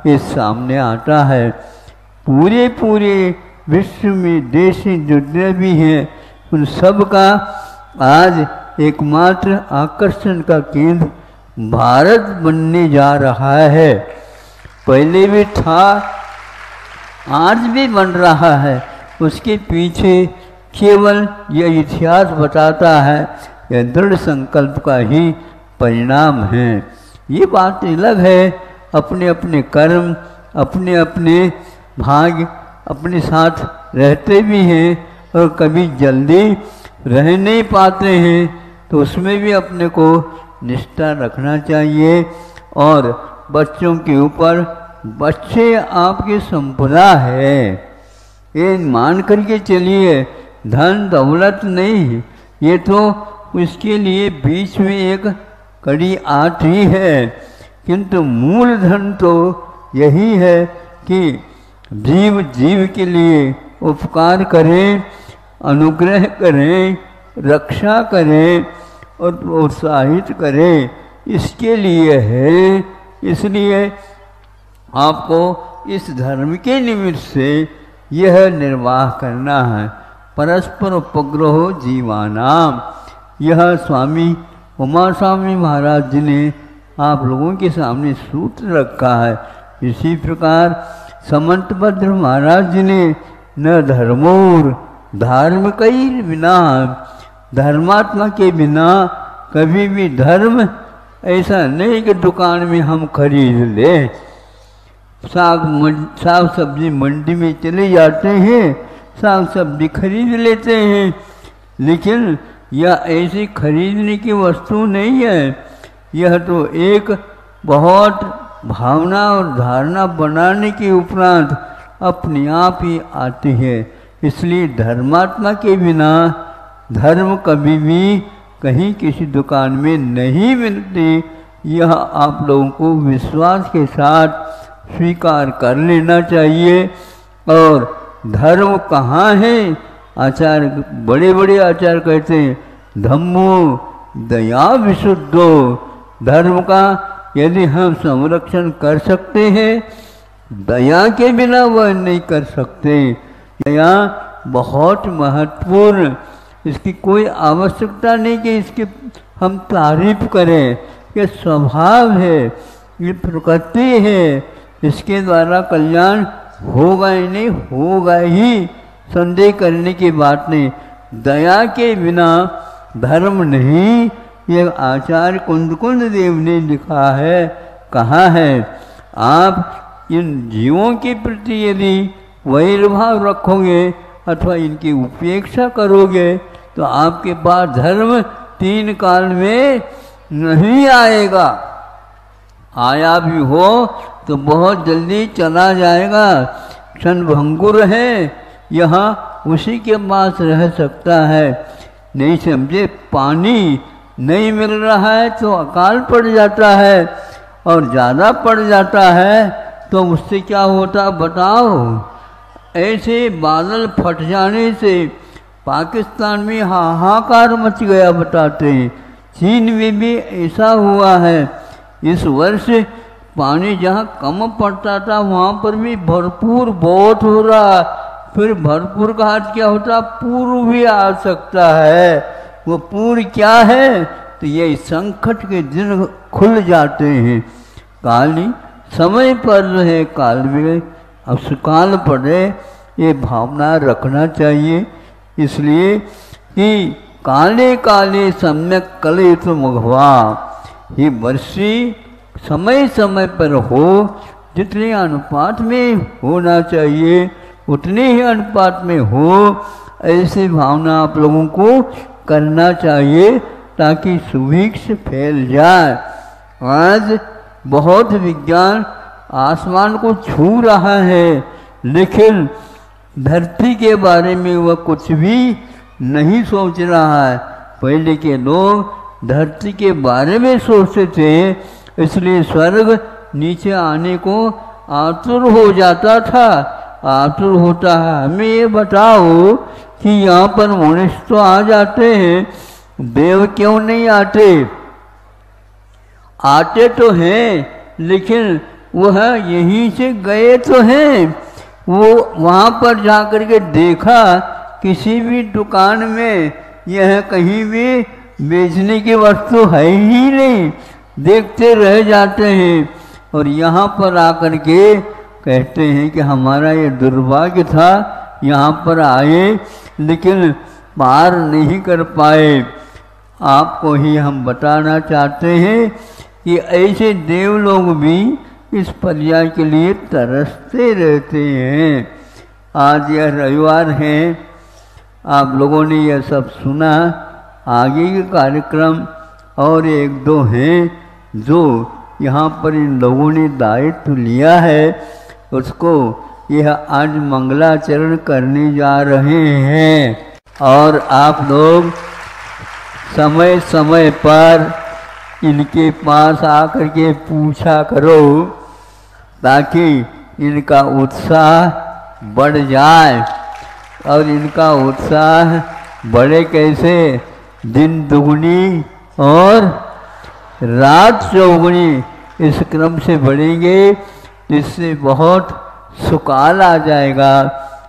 ये सामने आता है। पूरे विश्व में देश जितने भी हैं उन सब का आज एकमात्र आकर्षण का केंद्र भारत बनने जा रहा है। पहले भी था, आज भी बन रहा है। उसके पीछे केवल यह इतिहास बताता है, यह दृढ़ संकल्प का ही परिणाम है। ये बात अलग है, अपने अपने कर्म, अपने अपने भाग्य अपने साथ रहते भी हैं और कभी जल्दी रह नहीं पाते हैं, तो उसमें भी अपने को निष्ठा रखना चाहिए। और बच्चों के ऊपर, बच्चे आपकी संपदा है, ये मान करके चलिए। धन दौलत नहीं, ये तो उसके लिए बीच में एक कड़ी आती है, किंतु मूल धन तो यही है कि जीव के लिए उपकार करें, अनुग्रह करें, रक्षा करें और प्रोत्साहित करें, इसके लिए है। इसलिए आपको इस धर्म के निमित्त से यह निर्वाह करना है। परस्पर उपग्रह जीवानाम, यह स्वामी उमा स्वामी महाराज जी ने आप लोगों के सामने सूत्र रखा है। इसी प्रकार समंतभद्र महाराज जी ने न धर्मोर धार्मिक बिना, धर्मात्मा के बिना कभी भी धर्म ऐसा नहीं कि दुकान में हम खरीद ले। साग सब्जी मंडी में चले जाते हैं, साग सब्जी खरीद लेते हैं, लेकिन यह ऐसी खरीदने की वस्तु नहीं है। यह तो एक बहुत भावना और धारणा बनाने के उपरांत अपने आप ही आती है। इसलिए धर्मात्मा के बिना धर्म कभी भी कहीं किसी दुकान में नहीं मिलते। यह आप लोगों को विश्वास के साथ स्वीकार कर लेना चाहिए। और धर्म कहाँ है? आचार्य, बड़े बड़े आचार्य कहते हैं धम्मो दया विशुद्धो, धर्म का यदि हम संरक्षण कर सकते हैं, दया के बिना वह नहीं कर सकते। दया बहुत महत्वपूर्ण, इसकी कोई आवश्यकता नहीं कि इसकी हम तारीफ करें, ये स्वभाव है, ये प्रकृति है, इसके द्वारा कल्याण होगा ही नहीं, होगा ही, संदेह करने की बात नहीं। दया के बिना धर्म नहीं, ये आचार्य कुंद देव ने लिखा है, कहा है। आप इन जीवों के प्रति यदि वैरभाव रखोगे अथवा इनकी उपेक्षा करोगे तो आपके पास धर्म 3 काल में नहीं आएगा। आया भी हो तो बहुत जल्दी चला जाएगा। क्षणभंगुर है, यहाँ उसी के पास रह सकता है। नहीं समझे, पानी नहीं मिल रहा है तो अकाल पड़ जाता है, और ज़्यादा पड़ जाता है तो उससे क्या होता बताओ। ऐसे बादल फट जाने से पाकिस्तान में हाहाकार मच गया बताते हैं। चीन में भी ऐसा हुआ है। इस वर्ष पानी जहाँ कम पड़ता था वहाँ पर भी भरपूर बहुत हो रहा। फिर भरपूर का अर्थ क्या होता, पूर्व भी आ सकता है। वो पूर्व क्या है, तो ये संकट के दिन खुल जाते हैं। काली समय पर जो है काल में अब सुकाल पड़े, ये भावना रखना चाहिए। इसलिए कि काले काले सम्यक कलित मघवा, ये वर्षी समय समय पर हो, जितने अनुपात में होना चाहिए उतने ही अनुपात में हो, ऐसी भावना आप लोगों को करना चाहिए ताकि सुभिक्ष फैल जाए। आज बहुत विज्ञान आसमान को छू रहा है, लेकिन धरती के बारे में वह कुछ भी नहीं सोच रहा है। पहले के लोग धरती के बारे में सोचते थे, इसलिए स्वर्ग नीचे आने को आतुर हो जाता था, आतुर होता है। हमें ये बताओ कि यहाँ पर मनुष्य तो आ जाते हैं, देव क्यों नहीं आते? आते तो हैं, लेकिन वह यहीं से गए तो हैं। वो वहाँ पर जा कर के देखा किसी भी दुकान में यह कहीं भी बेचने की वस्तु है ही नहीं, देखते रह जाते हैं। और यहाँ पर आकर के कहते हैं कि हमारा ये दुर्भाग्य था, यहाँ पर आए लेकिन पार नहीं कर पाए। आपको ही हम बताना चाहते हैं कि ऐसे देव लोग भी इस पर्याय के लिए तरसते रहते हैं। आज यह रविवार है, आप लोगों ने यह सब सुना। आगे के कार्यक्रम और 1-2 हैं जो यहाँ पर इन लोगों ने दायित्व लिया है, उसको यह आज मंगलाचरण करने जा रहे हैं। और आप लोग समय समय पर इनके पास आकर के पूछा करो ताकि इनका उत्साह बढ़ जाए। और इनका उत्साह बढ़े कैसे? दिन दुगुनी और रात चौगुनी इस क्रम से बढ़ेंगे, इससे बहुत सुकाल आ जाएगा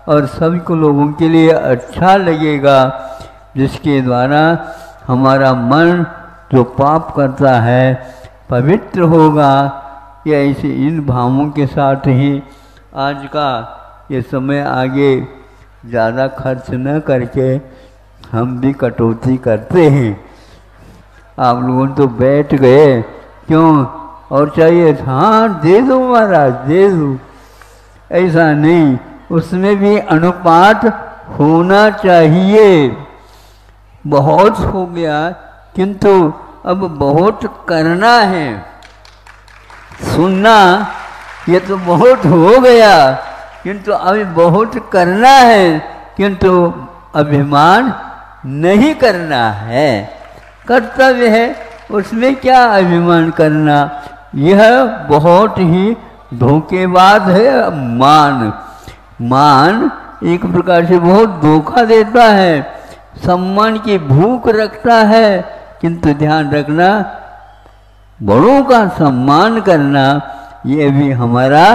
और सभी को लोगों के लिए अच्छा लगेगा, जिसके द्वारा हमारा मन जो पाप करता है पवित्र होगा। या ऐसे इन भावों के साथ ही आज का ये समय आगे ज़्यादा खर्च न करके हम भी कटौती करते हैं। आप लोगों तो बैठ गए, क्यों और चाहिए था? हाँ दे दो महाराज, दे दो। ऐसा नहीं, उसमें भी अनुपात होना चाहिए। बहुत हो गया किंतु अब बहुत करना है। सुनना ये तो बहुत हो गया किंतु अभी बहुत करना है, किंतु अभिमान नहीं करना है। कर्तव्य है, उसमें क्या अभिमान करना? यह बहुत ही धोखेबाज है। मान एक प्रकार से बहुत धोखा देता है, सम्मान की भूख रखता है, किंतु ध्यान रखना बड़ों का सम्मान करना ये भी हमारा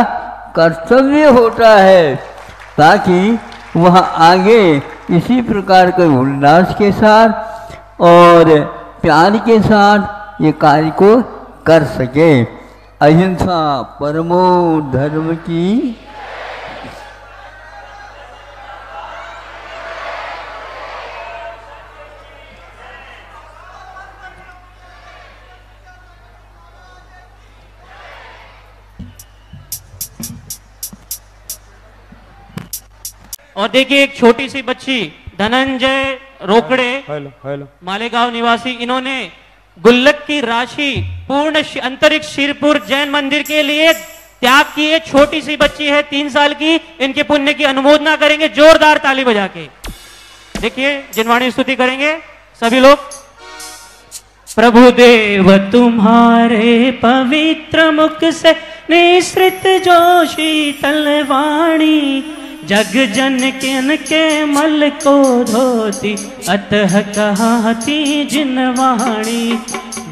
कर्तव्य होता है, ताकि वह आगे इसी प्रकार के उल्लास के साथ और प्यार के साथ ये कार्य को कर सके। अहिंसा परमो धर्म की और देखिए एक छोटी सी बच्ची धनंजय रोकड़े मालेगांव निवासी, इन्होंने गुल्लक की राशि पूर्ण अंतरिक्ष शिरपुर जैन मंदिर के लिए त्याग की है। छोटी सी बच्ची है, 3 साल की। इनके पुण्य की अनुमोदना करेंगे जोरदार ताली बजा के। देखिए जिनवाणी स्तुति करेंगे सभी लोग। प्रभु देव तुम्हारे पवित्र मुख से निसृत जो शीतल वाणी, जग जन के मल को धोती अतः कहाती जिनवाणी।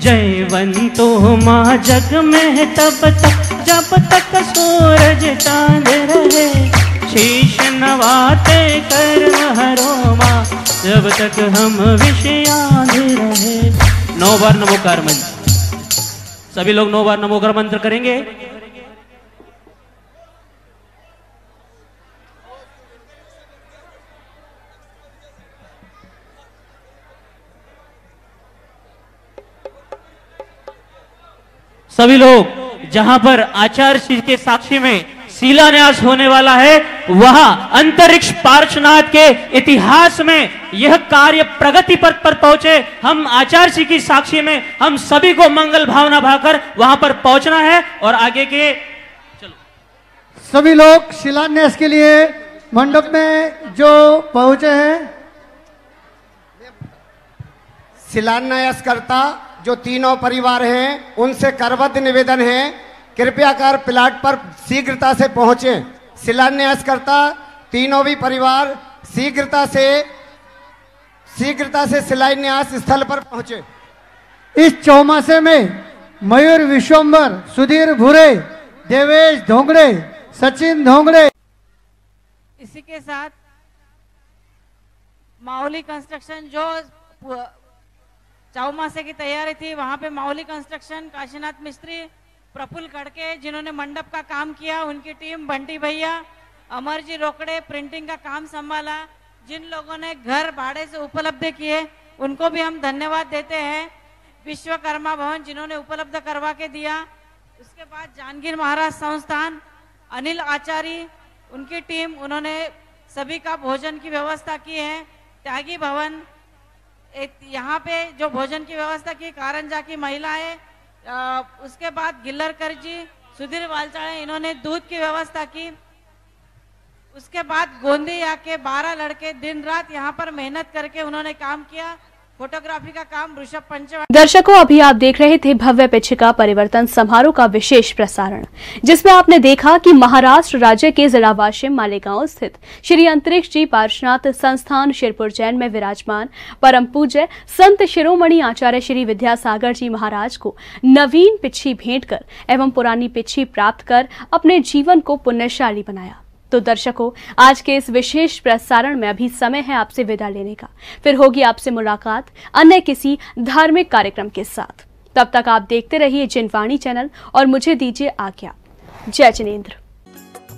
जयवंतो माँ जग में तब तक जब तक सूरज चांद रहे, शीश नवाते कर हरो माँ जब तक हम विषयाद रहे। 9 बार नमोकार मंत्र, सभी लोग 9 बार नमोकार मंत्र करेंगे। सभी लोग जहां पर आचार्य श्री के साक्षी में शिलान्यास होने वाला है, वहां अंतरिक्ष पार्श्वनाथ के इतिहास में यह कार्य प्रगति पथ पर पहुंचे। हम आचार्य श्री की साक्षी में हम सभी को मंगल भावना भाकर वहां पर पहुंचना है। और आगे के सभी लोग शिलान्यास के लिए मंडप में जो पहुंचे हैं, शिलान्यासकर्ता जो तीनों परिवार हैं, उनसे करबद्ध निवेदन है कृपया कर प्लाट पर शीघ्रता से पहुंचे। शिलान्यासकर्ता तीनों भी परिवार शीघ्रता से शिलान्यास स्थल पर पहुंचे। इस चौमासे में मयूर विश्वंबर, सुधीर भूरे, देवेश धोंगड़े, सचिन धोंगड़े। इसी के साथ माउली कंस्ट्रक्शन जो चौमासे की तैयारी थी, वहां पे माउली कंस्ट्रक्शन, काशीनाथ मिस्त्री, प्रफुल्ल खड़के जिन्होंने मंडप का काम किया, उनकी टीम, बंटी भैया, अमरजी रोकड़े प्रिंटिंग का काम संभाला, जिन लोगों ने घर भाड़े से उपलब्ध किए उनको भी हम धन्यवाद देते हैं। विश्वकर्मा भवन जिन्होंने उपलब्ध करवा के दिया। उसके बाद जहांगीर महाराज संस्थान, अनिल आचार्य, उनकी टीम, उन्होंने सभी का भोजन की व्यवस्था की है। त्यागी भवन, यहाँ पे जो भोजन की व्यवस्था की, कारंजा की महिलाएं, उसके बाद गिल्लरकर जी, सुधीर वालचाड़े, इन्होंने दूध की व्यवस्था की। उसके बाद गोंदिया के 12 लड़के दिन रात यहाँ पर मेहनत करके उन्होंने काम किया। फोटोग्राफी का काम ऋषभ पंचवाड़ी। दर्शकों, अभी आप देख रहे थे भव्य पिछिका परिवर्तन समारोह का विशेष प्रसारण, जिसमें आपने देखा कि महाराष्ट्र राज्य के जिला वाशिम मालेगांव स्थित श्री अंतरिक्ष जी पार्श्वनाथ संस्थान शिरपुर जैन में विराजमान परम पूज्य संत शिरोमणि आचार्य श्री विद्यासागर जी महाराज को नवीन पिच्छी भेंट कर एवं पुरानी पिच्छी प्राप्त कर अपने जीवन को पुण्यशाली बनाया। तो दर्शकों, आज के इस विशेष प्रसारण में अभी समय है आपसे विदा लेने का। फिर होगी आपसे मुलाकात अन्य किसी धार्मिक कार्यक्रम के साथ। तब तक आप देखते रहिए जिनवाणी चैनल और मुझे दीजिए आज्ञा। जय जिनेंद्र।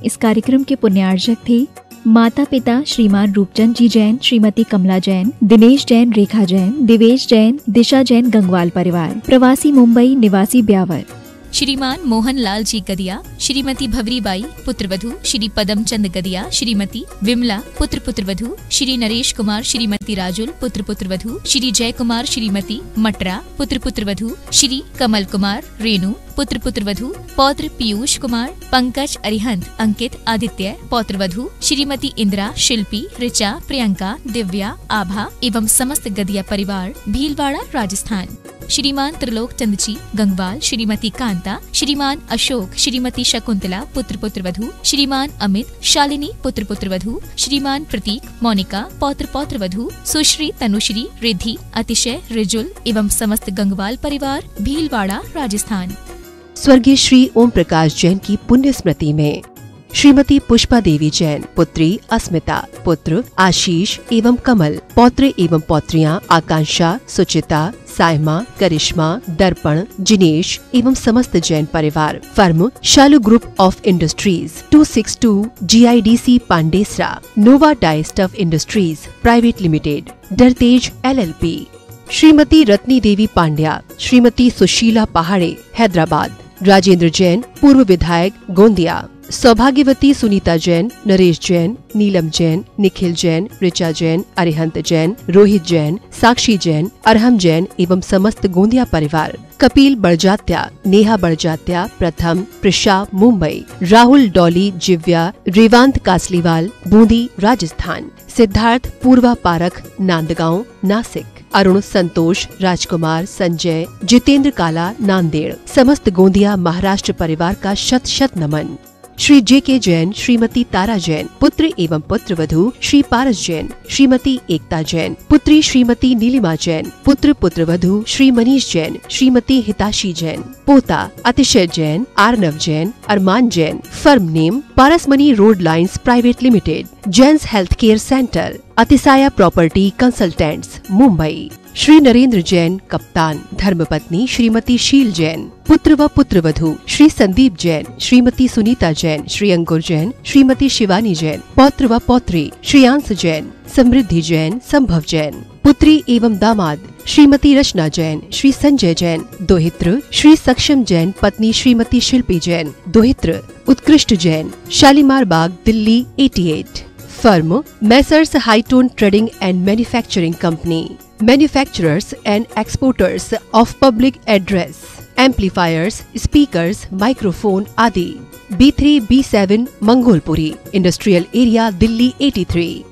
इस कार्यक्रम के पुण्यार्जक थे माता पिता श्रीमान रूपचंद जी जैन, श्रीमती कमला जैन, दिनेश जैन, रेखा जैन, दिवेश जैन, दिशा जैन गंगवाल परिवार, प्रवासी मुंबई निवासी ब्यावर। श्रीमान मोहन लाल जी गदिया, श्रीमती भवरीबाई पुत्रवधू, श्री पदम चंद गदिया, श्रीमती विमला पुत्र पुत्रवधू, श्री नरेश कुमार, श्रीमती राजुल पुत्र पुत्रवधू, श्री जय कुमार, श्रीमती मटरा पुत्र पुत्रवधू, श्री कमल कुमार, रेणु पुत्र पुत्रवधू, पौत्र पीयूष कुमार, पंकज, अरिहंत, अंकित, आदित्य पौत्रवधू, श्रीमती इंदिरा, शिल्पी, ऋचा, प्रियंका, दिव्या, आभा एवं समस्त गदिया परिवार, भीलवाड़ा राजस्थान। श्रीमान त्रिलोक चंद जी गंगवाल, श्रीमती कांता, श्रीमान अशोक, श्रीमती शकुंतला पुत्र पुत्रवधू, श्रीमान अमित, शालिनी पुत्र पुत्रवधू, श्रीमान प्रतीक, मोनिका पौत्र पौत्रवधू, सुश्री तनुश्री, रिद्धि, अतिशय, रिजुल एवं समस्त गंगवाल परिवार, भीलवाड़ा राजस्थान। स्वर्गीय श्री ओम प्रकाश जैन की पुण्य स्मृति में श्रीमती पुष्पा देवी जैन, पुत्री अस्मिता, पुत्र आशीष एवं कमल, पौत्र एवं पौत्रियां आकांक्षा, सुचिता, सायमा, करिश्मा, दर्पण, जिनेश एवं समस्त जैन परिवार, firm Shalu group of industries, 262 GIDC Pandesara, Nova dye stuff industries private limited, डरतेज LLP, श्रीमती रत्नी देवी पांड्या, श्रीमती सुशीला पहाड़े, हैदराबाद, राजेंद्र जैन पूर्व विधायक गोंदिया, सौभाग्यवती सुनीता जैन, नरेश जैन, नीलम जैन, निखिल जैन, ऋचा जैन, अरिहंत जैन, रोहित जैन, साक्षी जैन, अरहम जैन एवं समस्त गोंदिया परिवार, कपिल बड़जात्या, नेहा बड़जात्या, प्रथम, प्रिशा मुंबई, राहुल डॉली जिव्या, रेवांत कासलीवाल बूंदी राजस्थान, सिद्धार्थ पूर्वा पारख नांदगांव नासिक, अरुण संतोष राजकुमार संजय जितेंद्र काला नांदेड़, समस्त गोंदिया महाराष्ट्र परिवार का शत शत नमन। श्री जे.के. जैन, श्रीमती तारा जैन, पुत्र एवं पुत्रवधू श्री पारस जैन, श्रीमती एकता जैन, पुत्री श्रीमती नीलिमा जैन, पुत्र पुत्रवधू श्री मनीष जैन, श्रीमती हिताशी जैन, पोता Atishay Jain, Arnav Jain, Armaan Jain, firm name Parasmani road lines private limited, Jain's health care centre, Atisaya property consultants Mumbai. Shri Narendra Jain कप्तान, धर्मपत्नी श्रीमती शील जैन, पुत्र व पुत्रवधू श्री संदीप जैन, श्रीमती सुनीता जैन, श्री अंकुर जैन, श्रीमती शिवानी जैन, पौत्र व पौत्री श्रेयांश जैन, समृद्धि जैन, संभव जैन, पुत्री एवं दामाद श्रीमती रचना जैन, श्री संजय जैन, दोहित्र श्री सक्षम जैन, पत्नी श्रीमती शिल्पी जैन, दोहित्र Utkrisht Jain, Shalimar Bagh Delhi 88। Firm messrs हाईटोन trading and manufacturing company, manufacturers and exporters of public address, amplifiers, speakers, microphone आदि। B3 B7 Mangolpuri, industrial area Delhi 83।